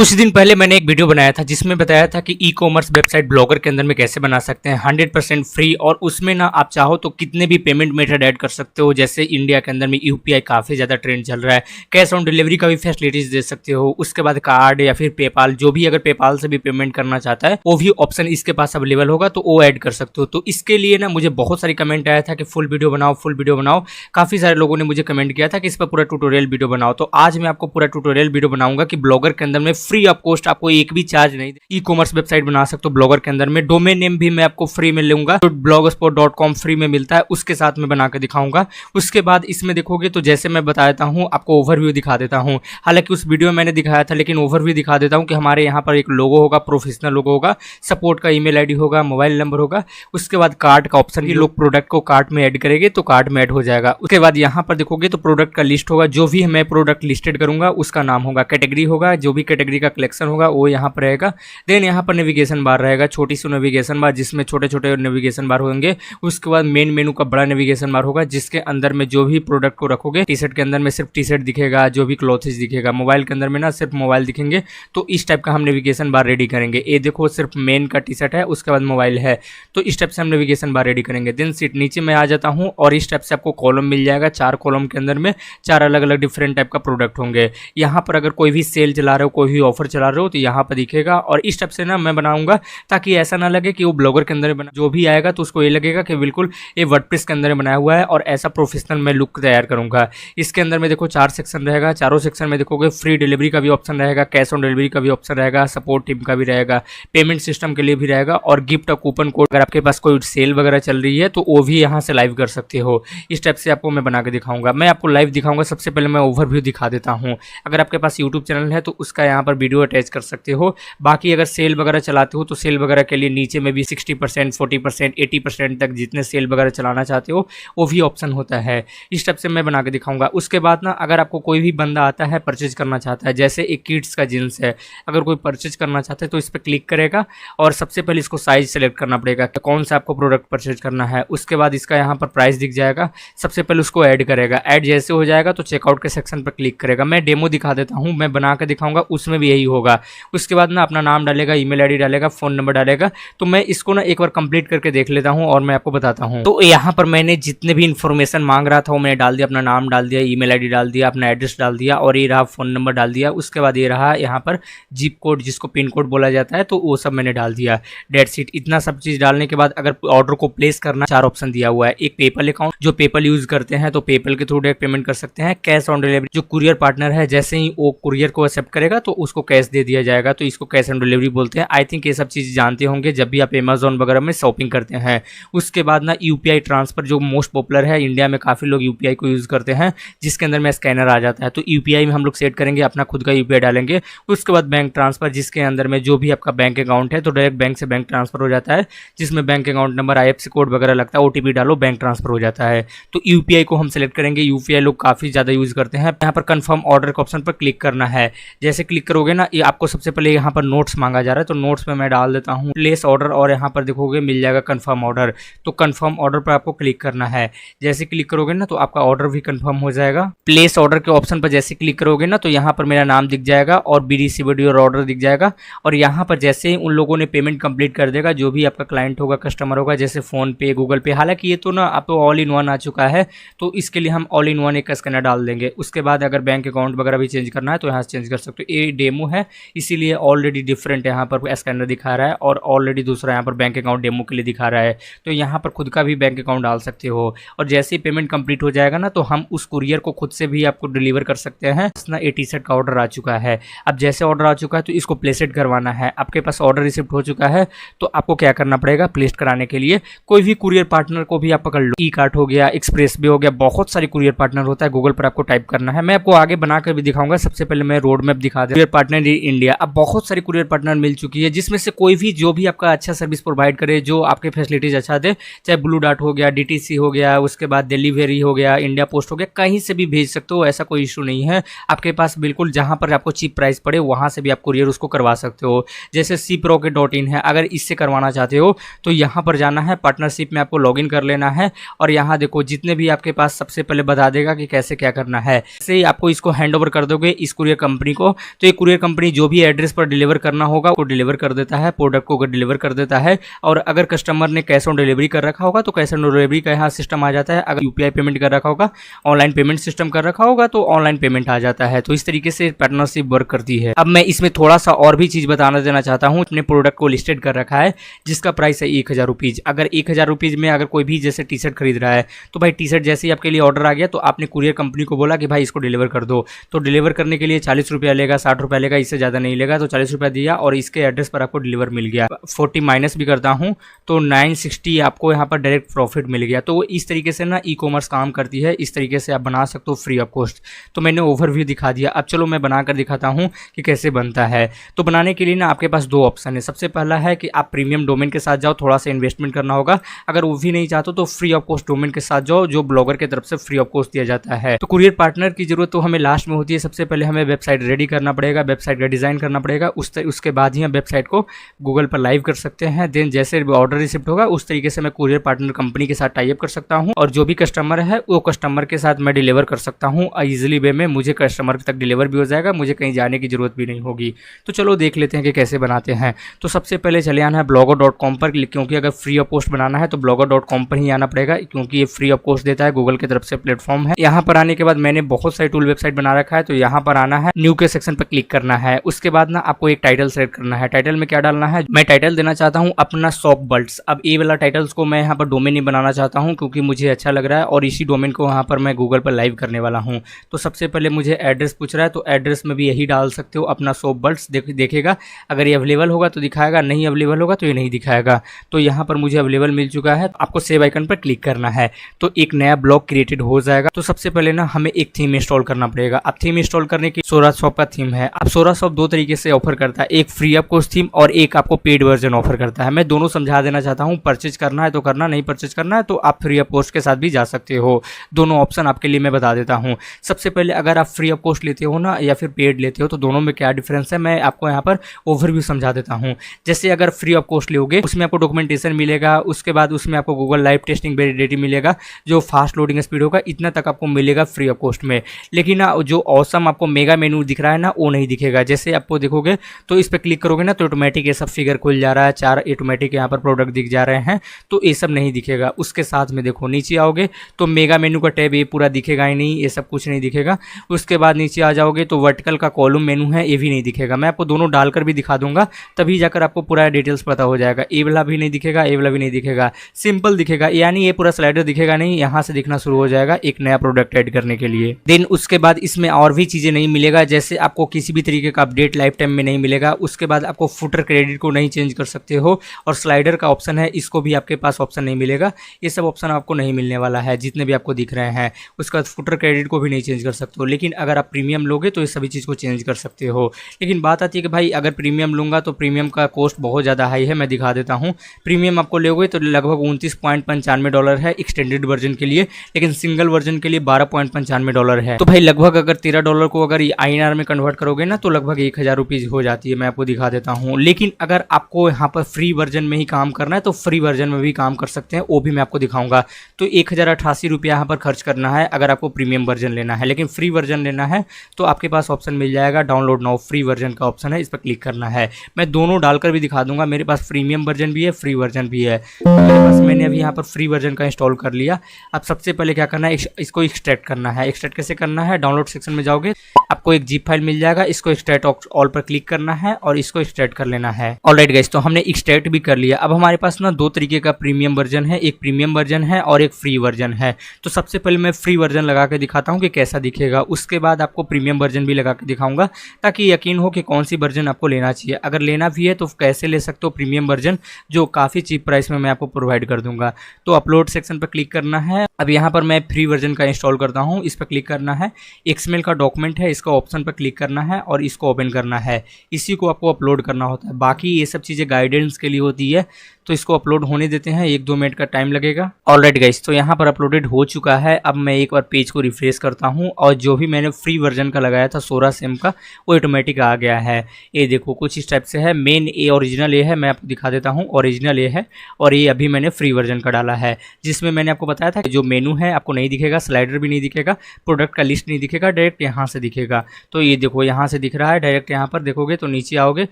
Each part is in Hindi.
कुछ दिन पहले मैंने एक वीडियो बनाया था जिसमें बताया था कि ई कॉमर्स वेबसाइट ब्लॉगर के अंदर में कैसे बना सकते हैं 100% फ्री। और उसमें ना आप चाहो तो कितने भी पेमेंट मेथड ऐड कर सकते हो। जैसे इंडिया के अंदर में यूपीआई काफ़ी ज़्यादा ट्रेंड चल रहा है, कैश ऑन डिलीवरी का भी फैसिलिटीज दे सकते हो। उसके बाद कार्ड या फिर पेपाल, जो भी अगर पेपाल से भी पेमेंट करना चाहता है वो भी ऑप्शन इसके पास अवेलेबल होगा, तो वो ऐड कर सकते हो। तो इसके लिए ना मुझे बहुत सारी कमेंट आया था कि फुल वीडियो बनाओ, फुल वीडियो बनाओ। काफ़ी सारे लोगों ने मुझे कमेंट किया था कि इस पर पूरा ट्यूटोरियल वीडियो बनाओ। तो आज मैं आपको पूरा ट्यूटोरियल वीडियो बनाऊंगा कि ब्लॉगर के अंदर में फ्री ऑफ कॉस्ट, आपको एक भी चार्ज नहीं, ई कॉमर्स वेबसाइट बना सकते हो ब्लॉगर के अंदर में। डोमेन नेम भी मैं आपको फ्री में लूंगा, तो blogspot.com फ्री में मिलता है, उसके साथ में बना के दिखाऊंगा। उसके बाद इसमें देखोगे तो जैसे मैं बताता हूँ आपको ओवरव्यू दिखा देता हूँ। हालांकि उस वीडियो में मैंने दिखाया था, लेकिन ओवरव्यू दिखा देता हूँ कि हमारे यहाँ पर एक लोगो होगा, प्रोफेशनल लोगो होगा, सपोर्ट का ईमेल आईडी होगा, मोबाइल नंबर होगा। उसके बाद कार्ट का ऑप्शन, ये लोग प्रोडक्ट को कार्ट में ऐड करेंगे तो कार्ट में ऐड हो जाएगा। उसके बाद यहाँ पर देखोगे तो प्रोडक्ट का लिस्ट होगा, जो भी मैं प्रोडक्ट लिस्टेड करूंगा उसका नाम होगा, कैटेगरी होगा, जो भी कैटेगरी का कलेक्शन होगा वो यहाँ पर रहेगा। देन यहाँ पर नेविगेशन बार रहेगा, छोटी सी नेविगेशन बार जिसमें छोटे छोटे नेविगेशन बार होंगे। उसके बाद मेन मेनू का बड़ा नेविगेशन बार होगा, जिसके अंदर में जो भी प्रोडक्ट को रखोगे, टी शर्ट के अंदर में सिर्फ टी शर्ट दिखेगा, जो भी क्लॉथेज दिखेगा, मोबाइल के अंदर में ना सिर्फ मोबाइल दिखेंगे। तो इस टाइप का हम नेविगेशन बार रेडी करेंगे। ये देखो सिर्फ मेन का टी शर्ट है, उसके बाद मोबाइल है, तो इस टाइप से हम नेविगेशन बार रेडी करेंगे। देन सीट नीचे में आ जाता हूँ और इस टाइप से आपको कॉलम मिल जाएगा। 4 कॉलम के अंदर में 4 अलग अलग डिफरेंट टाइप का प्रोडक्ट होंगे। यहाँ पर अगर कोई भी सेल चला रहे हो, कोई भी ऑफर चला रहे हो, तो यहाँ पर दिखेगा। और इस टाइप से ना मैं बनाऊंगा ताकि ऐसा ना लगे कि वो ब्लॉगर के अंदर बना, जो भी आएगा तो उसको ये लगेगा कि बिल्कुल ये वर्डप्रेस के अंदर बनाया हुआ है, और ऐसा प्रोफेशनल मैं लुक तैयार करूंगा। इसके अंदर में देखो 4 सेक्शन रहेगा, चारों सेक्शन में देखोगे फ्री डिलीवरी का भी ऑप्शन रहेगा, कैश ऑन डिलीवरी का भी ऑप्शन रहेगा, सपोर्ट टीम का भी रहेगा, पेमेंट सिस्टम के लिए भी रहेगा, और गिफ्ट और कूपन कोड, अगर आपके पास कोई सेल वगैरह चल रही है तो वो भी यहाँ से लाइव कर सकते हो। इस टाइप से आपको मैं बना के दिखाऊंगा। मैं आपको लाइव दिखाऊंगा। सबसे पहले मैं ओवरव्यू दिखा देता हूँ। अगर आपके पास यूट्यूब चैनल है तो उसका यहाँ पर वीडियो अटैच कर सकते हो। बाकी अगर सेल वगैरह चलाते हो तो सेल वगैरह के लिए नीचे में भी 60%, 40%, 80% तक जितने सेल वगैरह चलाना चाहते हो वो भी ऑप्शन होता है। इस टाइप से मैं बना के दिखाऊंगा। उसके बाद ना अगर आपको कोई भी बंदा आता है परचेज करना चाहता है, जैसे एक किड्स का जींस है, अगर कोई परचेज करना चाहता है तो इस पर क्लिक करेगा और सबसे पहले इसको साइज सेलेक्ट करना पड़ेगा कि कौन सा आपको प्रोडक्ट परचेज करना है। उसके बाद इसका यहाँ पर प्राइस दिख जाएगा, सबसे पहले उसको ऐड करेगा। ऐड जैसे हो जाएगा तो चेकआउट के सेक्शन पर क्लिक करेगा। मैं डेमो दिखा देता हूँ, मैं बना के दिखाऊंगा, उसमें भी यही होगा। उसके बाद ना अपना नाम डालेगा, ईमेल आईडी डालेगा, फोन नंबर डालेगा। तो मैं इसको ना एक बार कंप्लीट करके देख लेता हूँ और मैं आपको बताता हूँ। तो यहाँ पर मैंने जितने भी इन्फॉर्मेशन मांग रहा था वो मैंने डाल दिया, अपना नाम डाल दिया, ईमेल आईडी डाल दिया, अपना एड्रेस डाल दिया, और ये रहा फोन नंबर डाल दिया। उसके बाद ये रहा यहाँ पर जिप कोड, जिसको पिन कोड बोला जाता है, तो वो सब मैंने डाल दिया। डेट शीट, इतना सब चीज डालने के बाद अगर ऑर्डर को प्लेस करना, 4 ऑप्शन दिया हुआ है। एक पेपल अकाउंट, जो पेपल यूज करते हैं तो पेपल के थ्रू डायरेक्ट पेमेंट कर सकते हैं। कैश ऑन डिलीवरी, जो कुरियर पार्टनर है जैसे ही वो कुरियर को एक्सेप्ट करेगा तो उसको कैश दे दिया जाएगा, तो इसको कैश ऑन डिलीवरी बोलते हैं। आई थिंक ये सब चीज जानते होंगे जब भी आप अमेजोन वगैरह में शॉपिंग करते हैं। उसके बाद ना यूपीआई ट्रांसफर, जो मोस्ट पॉपुलर है इंडिया में, काफी लोग यूपीआई को यूज करते हैं, जिसके अंदर में स्कैनर आ जाता है। तो यूपीआई में हम लोग सेट करेंगे, अपना खुद का यूपीआई डालेंगे। उसके बाद बैंक ट्रांसफर, जिसके अंदर में जो भी आपका बैंक अकाउंट है तो डायरेक्ट बैंक से बैंक ट्रांसफर हो जाता है, जिसमें bank account number, IFSC code वगैरह लगता है, ओटीपी डालो, बैंक ट्रांसफर हो जाता है। तो यूपीआई को हम सेलेक्ट करेंगे, यूपीआई लोग काफी ज्यादा यूज करते हैं। यहाँ पर कंफर्म ऑर्डर के ऑप्शन पर क्लिक करना है। जैसे क्लिक करोगे ना, ये आपको सबसे पहले यहाँ पर नोट्स मांगा जा रहा है, तो नोट्स में मैं डाल देता हूँ प्लेस ऑर्डर, और यहाँ पर देखोगे मिल जाएगा कंफर्म ऑर्डर। तो कंफर्म ऑर्डर पर आपको क्लिक करना है। जैसे क्लिक करोगे ना तो आपका ऑर्डर भी कंफर्म हो जाएगा। प्लेस ऑर्डर के ऑप्शन पर जैसे क्लिक करोगे ना तो यहाँ पर मेरा नाम दिख जाएगा और BDCBD और ऑर्डर दिख जाएगा। और यहाँ पर जैसे ही उन लोगों ने पेमेंट कंप्लीट कर देगा, जो भी आपका क्लाइंट होगा, कस्टमर होगा, जैसे फोन पे, गूगल पे, हालांकि ये तो ना आप तो ऑल इन वन आ चुका है, तो इसके लिए हम ऑल इन वन एक स्कैनर डाल देंगे। उसके बाद अगर बैंक अकाउंट वगैरह भी चेंज करना है तो यहाँ से चेंज कर सकते हो। ये डेमो है, इसीलिए ऑलरेडी डिफरेंट यहाँ पर स्कैनर दिखा रहा है, और ऑलरेडी दूसरा यहाँ पर बैंक अकाउंट डेमो के लिए दिखा रहा है। तो यहाँ पर खुद का भी बैंक अकाउंट डाल सकते हो। और जैसे ही पेमेंट कंप्लीट हो जाएगा ना तो हम उस कुरियर को खुद से भी आपको डिलीवर कर सकते हैं। ना ये टी शर्ट का ऑर्डर आ चुका है। अब जैसे ऑर्डर आ चुका है तो इसको प्लेसेड करवाना है। आपके पास ऑर्डर रिसिप्ट हो चुका है तो आपको क्या करना पड़ेगा, प्लेस कराने के लिए कोई भी कुरियर पार्टनर को भी आप पकड़ लो। ई कार्ट हो गया, एक्सप्रेस भी हो गया, बहुत सारे कुरियर पार्टनर होता है। गूगल पर आपको टाइप करना है, मैं आपको आगे बनाकर भी दिखाऊंगा। सबसे पहले मैं रोड मैप दिखा दूं। कुरियर पार्टनर इंडिया, अब बहुत सारी कुरियर पार्टनर मिल चुकी है, जिसमें से कोई भी जो भी आपका अच्छा सर्विस प्रोवाइड करे, जो आपके फैसिलिटीज अच्छा दे, चाहे ब्लू डार्ट हो गया, DTC हो गया, उसके बाद डिलीवरी हो गया, इंडिया पोस्ट हो गया, कहीं से भी भेज सकते हो, ऐसा कोई इशू नहीं है। आपके पास बिल्कुल जहां पर आपको चीप प्राइस पड़े वहां से भी आप कुरियर उसको करवा सकते हो। जैसे shiprocket.in है, अगर इससे करवाना चाहते हो तो यहाँ पर जाना है, पार्टनरशिप में आपको लॉगिन कर लेना है, और यहाँ देखो जितने भी आपके पास सबसे पहले बता देगा कि कैसे क्या करना है। जैसे ही आपको इसको हैंड ओवर कर दोगे इस कुरियर कंपनी को, तो ये कुरियर कुरियर कंपनी जो भी एड्रेस पर डिलीवर करना होगा वो डिलीवर कर देता है, प्रोडक्ट को डिलीवर कर देता है। और अगर कस्टमर ने कैश ऑन डिलीवरी कर रखा होगा तो कैश ऑन डिलीवरी का यहाँ सिस्टम आ जाता है। अगर यूपीआई पेमेंट कर रखा होगा, ऑनलाइन पेमेंट सिस्टम कर रखा होगा तो ऑनलाइन पेमेंट आ जाता है। तो इस तरीके से पार्टनरशिप वर्क करती है। अब मैं इसमें थोड़ा सा और भी चीज बताना देना चाहता हूँ। अपने प्रोडक्ट को लिस्टेड कर रखा है जिसका प्राइस है 1000 रुपीज। अगर 1000 रुपीज में अगर कोई भी जैसे टी शर्ट खरीद रहा है तो भाई टी शर्ट जैसे ही आपके लिए ऑर्डर आ गया तो आपने कुरियर कंपनी को बोला कि भाई इसको डिलीवर कर दो, तो डिलीवर करने के लिए 40 रुपया लेगा, 60 रुपया लेगा, इससे ज़्यादा नहीं लेगा। तो 40 रुपया दिया और इसके एड्रेस पर आपको डिलीवर मिल गया। 40 माइनस भी करता हूँ तो 960 आपको यहाँ पर डायरेक्ट प्रॉफिट मिल गया। तो इस तरीके से ना ई कॉमर्स काम करती है। इस तरीके से आप बना सकते हो फ्री ऑफ कॉस्ट। तो मैंने ओवरव्यू दिखा दिया। अब चलो मैं बनाकर दिखाता हूँ कि कैसे बनता है। तो बनाने के लिए ना आपके पास दो ऑप्शन है। सबसे पहला है कि आप प्रीमियम डोमेन के साथ जाओ, थोड़ा सा इन्वेस्टमेंट करना होगा। अगर वो भी नहीं चाहते तो फ्री ऑफ कॉस्ट डोमेन के साथ जाओ जो ब्लॉगर की तरफ से फ्री ऑफ कॉस्ट दिया जाता है। तो कुरियर पार्टनर की जरूरत तो हमें लास्ट में होती है। सबसे पहले हमें वेबसाइट रेडी करना पड़ेगा, वेबसाइट का डिजाइन करना पड़ेगा। उसके बाद ही हम वेबसाइट को गूगल पर लाइव कर सकते हैं। देन जैसे ऑर्डर रिसिप्ट होगा उस तरीके से मैं कुरियर पार्टनर कंपनी के साथ टाई अप कर सकता हूँ और जो भी कस्टमर है वो कस्टमर के साथ मैं डिलीवर कर सकता हूँ इजीली वे में। मुझे कस्टमर तक डिलीवर भी हो जाएगा, मुझे कहीं जाने की जरूरत भी नहीं होगी। तो चलो देख लेते हैं कि कैसे बनाते हैं। तो सबसे पहले चले आना है blogger.com पर, क्योंकि अगर फ्री ऑफ कॉस्ट बनाना है तो blogger.com पर ही आना पड़ेगा क्योंकि ये फ्री ऑफ कॉस्ट देता है, गूगल की तरफ से प्लेटफॉर्म है। यहाँ पर आने के बाद मैंने बहुत सारी टूल वेबसाइट बना रखा है। तो यहाँ पर आना है, न्यू के सेक्शन पर क्लिक करना है। उसके बाद ना आपको एक टाइटल सेट करना है। टाइटल में क्या डालना है, मैं टाइटल देना चाहता हूँ अपना शॉप बल्ट्स। अब ये वाला टाइटल्स को मैं यहाँ पर डोमेन नहीं बनाना चाहता हूँ क्योंकि मुझे अच्छा लग रहा है और इसी डोमेन को यहाँ पर मैं गूगल पर लाइव करने वाला हूँ। तो सबसे पहले मुझे एड्रेस पूछ रहा है तो एड्रेस में भी यही डाल सकते हो, अपना शॉप बल्ट्स। देखेगा अगर ये अवेलेबल होगा तो दिखाएगा, नहीं अवेलेबल होगा तो ये नहीं दिखाएगा। तो यहाँ पर मुझे अवेलेबल मिल चुका है। आपको सेव आइकन पर क्लिक करना है तो एक नया ब्लॉग क्रिएटेड हो जाएगा। तो सबसे पहले ना हमें एक थीम इंस्टॉल करना पड़ेगा। अब थीम इंस्टॉल करने की सोरा शॉप का थीम है। अब सोरा शॉप दो तरीके से ऑफर करता है, एक फ्री ऑफ कॉस्ट थीम और एक आपको पेड वर्जन ऑफर करता है। मैं दोनों समझा देना चाहता हूँ। परचेज करना है तो करना, नहीं परचेज करना है तो आप फ्री ऑफ कॉस्ट के साथ भी जा सकते हो। दोनों ऑप्शन आपके लिए मैं बता देता हूँ। सबसे पहले अगर आप फ्री ऑफ कॉस्ट लेते हो ना या फिर पेड लेते हो तो दोनों में क्या डिफरेंस है मैं आपको यहाँ पर ओवरव्यू समझा देता हूँ। जैसे अगर फ्री ऑफ कॉस्ट लोगे उसमें आपको डॉक्यूमेंटेशन मिलेगा, उसके बाद उसमें आपको गूगल लाइव टेस्टिंग वैलिडिटी मिलेगा, जो फास्ट लोडिंग स्पीड होगा इतना तक आपको मिलेगा फ्री ऑफ कॉस्ट में। लेकिन ना जो ऑसम आपको मेगा मेनू दिख रहा है ना वो नहीं दिखेगा। जैसे आपको देखोगे तो इस पर क्लिक करोगे ना तो ऑटोमेटिक ये सब फिगर खुल जा रहा है, 4 ऑटोमेटिक यहाँ पर प्रोडक्ट दिख जा रहे हैं। तो ये सब नहीं दिखेगा। उसके साथ में देखो नीचे आओगे तो मेगा मेनू का टैब ये पूरा दिखेगा ही नहीं, ये सब कुछ नहीं दिखेगा। उसके बाद नीचे आ जाओगे तो वर्टिकल का कॉलम मेनू है ये भी नहीं दिखेगा। मैं आपको दोनों डालकर भी दिखा दूंगा तभी जाकर आपको पूरा डिटेल्स पता हो जाएगा। ए वाला भी नहीं दिखेगा, ए वाला भी नहीं दिखेगा, सिंपल दिखेगा, यानी ये पूरा स्लाइडर दिखेगा नहीं, यहाँ से दिखना शुरू हो जाएगा एक नया प्रोडक्ट ऐड करने के लिए। देन उसके बाद इसमें और भी चीजें नहीं मिलेगा, जैसे आपको किसी भी तरीके का अपडेट लाइफ टाइम में नहीं मिलेगा। उसके बाद आपको फुटर क्रेडिट को नहीं चेंज कर सकते हो और स्लाइडर का ऑप्शन है इसको भी आपके पास ऑप्शन नहीं मिलेगा। ये सब ऑप्शन आपको नहीं मिलने वाला है जितने भी आपको दिख रहे हैं। उसके बाद फुटर क्रेडिट को भी नहीं चेंज कर सकते हो। लेकिन अगर आप प्रीमियम लोगे तो ये सभी चीज़ को चेंज कर सकते हो। लेकिन बात आती है कि भाई अगर प्रीमियम लूँगा तो प्रीमियम का कॉस्ट बहुत ज़्यादा हाई है। मैं दिखा देता हूँ। प्रीमियम आपको लोगे तो लगभग $29.95 है एक्सटेंडेड वर्जन के लिए, लेकिन सिंगल वर्जन के लिए $12.95 है। तो भाई लगभग अगर $13 को अगर INR में कन्वर्ट करोगे ना तो लगभग 1000 रुपीज़ हो जाती है। मैं आपको दिखा देता हूँ। लेकिन अगर आपको यहाँ पर फ्री वर्जन में ही काम करना है तो फ्री वर्जन में भी काम कर सकते हैं, वो भी मैं आपको दिखाऊंगा। तो 1088 रुपया यहाँ पर खर्च करना है अगर आपको प्रीमियम वर्जन लेना है। लेकिन फ्री वर्जन लेना है तो आपके पास ऑप्शन मिल जाएगा डाउनलोड नाउ, फ्री वर्जन का ऑप्शन है, इस पर क्लिक करना है। मैं दोनों डालकर भी दिखा दूंगा। मेरे पास प्रीमियम वर्जन भी है, फ्री वर्जन भी है। मेरे पास मैंने अभी यहाँ पर फ्री वर्जन का इंस्टॉल कर लिया। अब सबसे पहले क्या करना है, इसको एक्सट्रैक्ट करना है। एक्सट्रैक्ट कैसे करना है, डाउनलोड सेक्शन में जाओगे आपको एक जिप फाइल मिल जाएगा, इसको एक्सट्रैक्ट ऑल पर क्लिक करना है और इसको एक्सट्रैक्ट कर लेना है। ऑलराइट गाइस, तो हमने एक्सट्रैक्ट भी कर लिया। अब हमारे पास ना दो तरीके का प्रीमियम वर्जन है, एक प्रीमियम वर्जन है और एक फ्री वर्जन है। तो सबसे पहले मैं फ्री वर्जन लगा के दिखाता हूँ कि कैसा दिखेगा। उसके बाद आपको प्रीमियम वर्जन भी लगा के दिखाऊंगा ताकि यकीन हो कि कौन सी वर्जन आपको लेना चाहिए। अगर लेना भी है तो कैसे ले सकते हो प्रीमियम वर्जन, जो काफ़ी चीप प्राइस में मैं आपको प्रोवाइड कर दूंगा। तो अपलोड सेक्शन पर क्लिक करना है। अब यहाँ पर मैं फ्री वर्जन का इंस्टॉल करता हूँ, इस पर क्लिक करना है। XML का डॉक्यूमेंट है, इसका ऑप्शन पर क्लिक करना है और इसको ओपन करना है। इसी को आपको अपलोड करना होता है। बाकी ये सब चीज़ें गाइडेंस के लिए होती है। तो इसको अपलोड होने देते हैं, 1-2 मिनट का टाइम लगेगा। ऑलराइट गाइस, तो यहाँ पर अपलोडेड हो चुका है। अब मैं एक बार पेज को रिफ्रेश करता हूँ और जो भी मैंने फ्री वर्जन का लगाया था 16 सिम का, वो ऑटोमेटिक आ गया है। ये देखो कुछ इस टाइप से है। मेन ये ओरिजिनल ये है, मैं आपको दिखा देता हूँ। ओरिजिनल ये है और ये अभी मैंने फ्री वर्जन का डाला है, जिसमें मैंने आपको बताया था कि जो मेनू है आपको नहीं दिखेगा, स्लाइडर भी नहीं दिखेगा, प्रोडक्ट का लिस्ट नहीं दिखेगा, डायरेक्ट यहाँ से दिखेगा। तो ये देखो यहाँ से दिख रहा है, डायरेक्ट यहाँ पर देखोगे तो नीचे आओगे,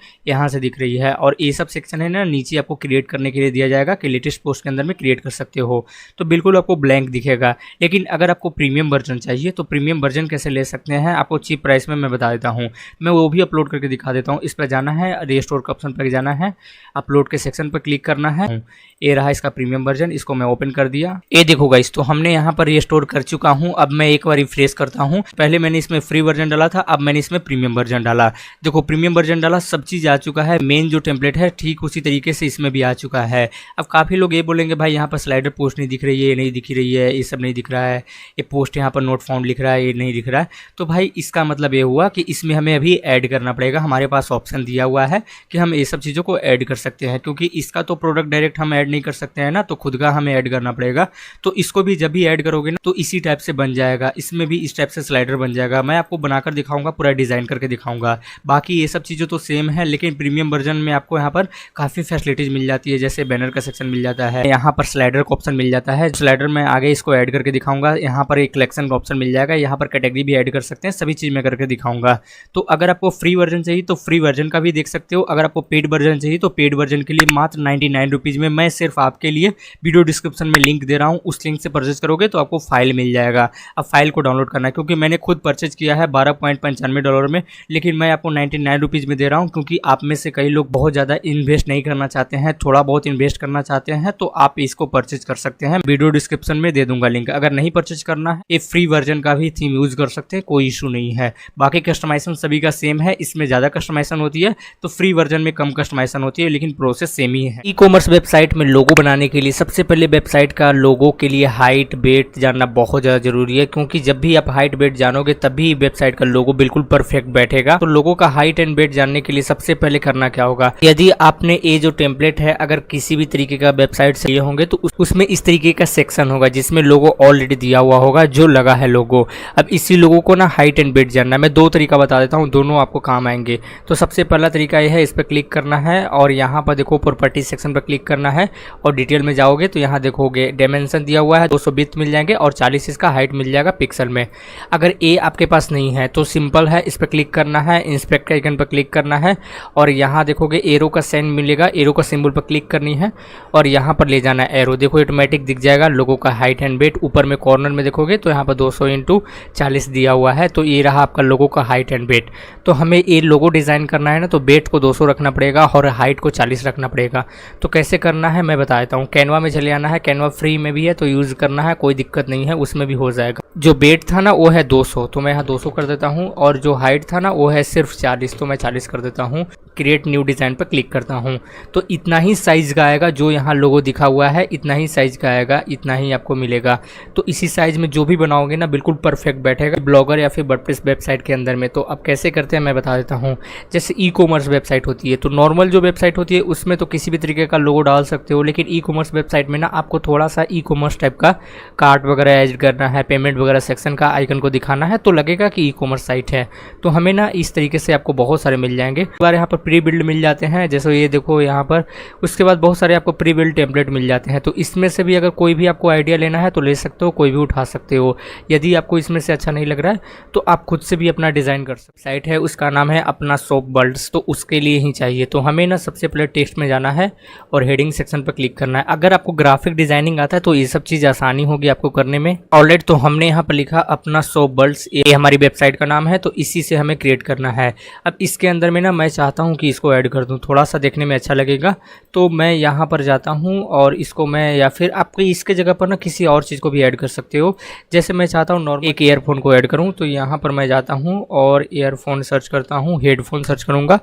यहाँ से दिख रही है। और ये सब सेक्शन है ना, नीचे आपको क्रिएट करने के लिए दिया जाएगा कि लेटेस्ट पोस्ट के अंदर में क्रिएट कर सकते हो। तो बिल्कुल आपको ब्लैंक दिखेगा। लेकिन अगर आपको प्रीमियम वर्जन चाहिए तो प्रीमियम वर्जन कैसे ले सकते हैं, आपको चीप प्राइस में मैं बता देता हूँ। मैं वो भी अपलोड करके दिखा देता हूँ। इस पर जाना है, रीस्टोर का ऑप्शन पर जाना है, अपलोड के सेक्शन पर क्लिक करना है। ये रहा इसका प्रीमियम वर्जन, इसको मैं ओपन कर दिया। ये देखो गाइस, तो हमने यहाँ पर रीस्टोर कर चुका हूँ। अब मैं एक बार रिफ्रेश करता हूँ। पहले मैंने इसमें फ्री वर्जन डाला था, अब मैंने इसमें प्रीमियम वर्जन डाला। देखो प्रीमियम वर्जन डाला, सब चीज़ आ चुका है। मेन जो टेम्पलेट है ठीक उसी तरीके से इसमें भी आ चुका है। अब काफ़ी लोग ये बोलेंगे भाई यहाँ पर स्लाइडर पोस्ट नहीं दिख रही है, ये नहीं दिख रही है, ये सब नहीं दिख रहा है, ये पोस्ट यहाँ पर नोट फाउंड लिख रहा है, ये नहीं दिख रहा है। तो भाई इसका मतलब ये हुआ कि इसमें हमें अभी ऐड करना पड़ेगा। हमारे पास ऑप्शन दिया हुआ है कि हम ये सब चीज़ों को ऐड कर सकते हैं, क्योंकि इसका तो प्रोडक्ट डायरेक्ट हम ऐड नहीं कर सकते हैं ना, तो खुद का हमें ऐड करना पड़ेगा। तो इसको भी जब भी ऐड करोगे ना तो इसी टाइप से बन जाएगा, इसमें भी इस टाइप से स्लाइडर बन जाएगा। मैं आपको बनाकर दिखाऊंगा, पूरा डिज़ाइन करके दिखाऊंगा। बाकी ये सब चीज़ें तो सेम है, लेकिन प्रीमियम वर्जन में आपको यहाँ पर काफ़ी फैसिलिटीज़ मिल जाती है। जैसे बैनर का सेक्शन मिल जाता है, यहाँ पर स्लाइडर का ऑप्शन मिल जाता है। स्लाइडर में आगे इसको ऐड करके दिखाऊंगा। यहाँ पर एक कलेक्शन का ऑप्शन मिल जाएगा, यहाँ पर कैटेगरी भी ऐड कर सकते हैं। सभी चीज़ मैं करके दिखाऊंगा। तो अगर आपको फ्री वर्जन चाहिए तो फ्री वर्जन का भी देख सकते हो। अगर आपको पेड वर्जन चाहिए तो पेड वर्जन के लिए मात्र 99 रुपीज़ में मैं सिर्फ आपके लिए वीडियो डिस्क्रिप्शन में लिंक दे रहा हूँ। उस लिंक से परचेज करोगे तो आपको फाइल मिल जाएगा। अब फाइल को डाउनलोड करना है, क्योंकि मैंने खुद परचेज किया है $12.95 में, लेकिन मैं आपको 99 रुपीज़ में दे रहा हूँ। क्योंकि आप में से कई लोग बहुत ज़्यादा इन्वेस्ट नहीं करना चाहते हैं, थोड़ा बहुत इन्वेस्ट करना चाहते हैं, तो आप इसको परचेज कर सकते हैं। वीडियो डिस्क्रिप्शन में दे दूंगा लिंक। अगर नहीं परचेज करना है, ये फ्री वर्जन का भी थीम यूज़ कर सकते हैं, कोई इशू नहीं है। बाकी कस्टमाइजेशन सभी का सेम है, इसमें ज़्यादा कस्टमाइजेशन होती है तो फ्री वर्जन में कम कस्टमाइजेशन होती है, लेकिन प्रोसेस सेम ही है। ई कॉमर्स वेबसाइट में लोगो बनाने के लिए सबसे पहले वेबसाइट का लोगो के लिए हाइट वेट जानना बहुत ज़्यादा जरूरी है, क्योंकि जब भी आप हाइट वेट जानोगे तभी वेबसाइट का लोगो बिल्कुल परफेक्ट बैठेगा। तो लोगो का हाइट एंड वेट जानने के लिए सबसे पहले करना क्या होगा, यदि आपने ये जो टेम्पलेट है अगर किसी भी तरीके का वेबसाइट से लिए होंगे तो उसमें इस तरीके का सेक्शन होगा जिसमें लोगो ऑलरेडी दिया हुआ होगा, जो लगा है लोगो। अब इसी लोगों को ना हाइट एंड वेट जानना है। मैं 2 तरीका बता देता हूँ, दोनों आपको काम आएंगे। तो सबसे पहला तरीका यह है, इस पर क्लिक करना है और यहाँ पर देखो प्रॉपर्टी सेक्शन पर क्लिक करना है और डिटेल में जाओगे तो यहाँ देखोगे डायमेंशन दिया हुआ है, 220 मिल जाएंगे और 40 इसका हाइट मिल जाएगा पिक्सल में। अगर ये आपके पास नहीं है तो सिंपल है, इस पर क्लिक करना है, इंस्पेक्ट का आइकन पर क्लिक करना है और यहाँ देखोगे एरो का साइन मिलेगा, एरो का सिंबल पर क्लिक करनी है और यहाँ पर ले जाना है एरो। देखो ऑटोमेटिक दिख जाएगा लोगों का हाइट एंड वेट। ऊपर में कॉर्नर में देखोगे तो यहाँ पर 200x40 दिया हुआ है, तो ये रहा आपका लोगों का हाइट एंड वेट। तो हमें ये लोगो डिज़ाइन करना है ना, तो वेट को 200 रखना पड़ेगा और हाइट को 40 रखना पड़ेगा। तो कैसे करना है मैं बता देता हूँ। कैनवा में चले आना है, कैनवा फ्री में भी है तो यूज़ करना है, कोई दिक्कत नहीं है, उसमें भी हो जाएगा। जो वेट था ना वो है 200, तो मैं यहाँ 200 कर देता हूँ और जो हाइट था ना वो है सिर्फ 40, तो मैं 40 कर देता हूँ। क्रिएट न्यू डिज़ाइन पर क्लिक करता हूँ तो इतना ही साइज़ का आएगा, जो यहाँ लोगो दिखा हुआ है इतना ही साइज़ का आएगा, इतना ही आपको मिलेगा। तो इसी साइज़ में जो भी बनाओगे ना बिल्कुल परफेक्ट बैठेगा ब्लॉगर या फिर वर्डप्रेस वेबसाइट के अंदर में। तो अब कैसे करते हैं मैं बता देता हूँ। जैसे ई कॉमर्स वेबसाइट होती है तो नॉर्मल जो वेबसाइट होती है उसमें तो किसी भी तरीके का लोगो डाल सकते हो, लेकिन ई कॉमर्स वेबसाइट में ना आपको थोड़ा सा ई कॉमर्स टाइप का कार्ट वगैरह ऐड करना है, पेमेंट वगैरह सेक्शन का आइकन को दिखाना है, तो लगेगा कि ई कॉमर्स साइट है। तो हमें ना इस तरीके से आपको बहुत सारे मिल जाएंगे। एक बार यहाँ पर प्री बिल्ड मिल जाते हैं, जैसे ये देखो यहाँ पर। उसके बाद बहुत सारे आपको प्री बिल्ड टेम्पलेट मिल जाते हैं, तो इसमें से भी अगर कोई भी आपको आइडिया लेना है तो ले सकते हो, कोई भी उठा सकते हो। यदि आपको इसमें से अच्छा नहीं लग रहा है तो आप खुद से भी अपना डिज़ाइन कर सकते। साइट है उसका नाम है अपना शॉप वर्ल्ड्स, तो उसके लिए ही चाहिए। तो हमें ना सबसे पहले टेक्स्ट में जाना है और हेडिंग सेक्शन पर क्लिक करना है। अगर आपको ग्राफिक डिजाइनिंग आता है तो ये सब चीज़ आसानी होगी आपको करने में। ऑलराइट, तो हमने यहाँ पर लिखा अपना शॉप वर्ल्ड्स, ये हमारी वेबसाइट का नाम है, तो इसी से हमें क्रिएट करना है। अब इसके अंदर में ना मैं चाहता हूँ कि इसको ऐड कर दूँ, थोड़ा सा देखने में अच्छा लगेगा, तो मैं यहाँ पर जाता हूँ और इसको मैं, या फिर आपको इसके जगह पर ना किसी और चीज़ को भी ऐड कर सकते हो। जैसे मैं चाहता हूँ नॉर्मल एक ईयरफोन को ऐड करूँ, तो यहाँ पर मैं जाता हूँ और ईयरफोन सर्च करता हूँ, हेडफोन सर्च करूँगा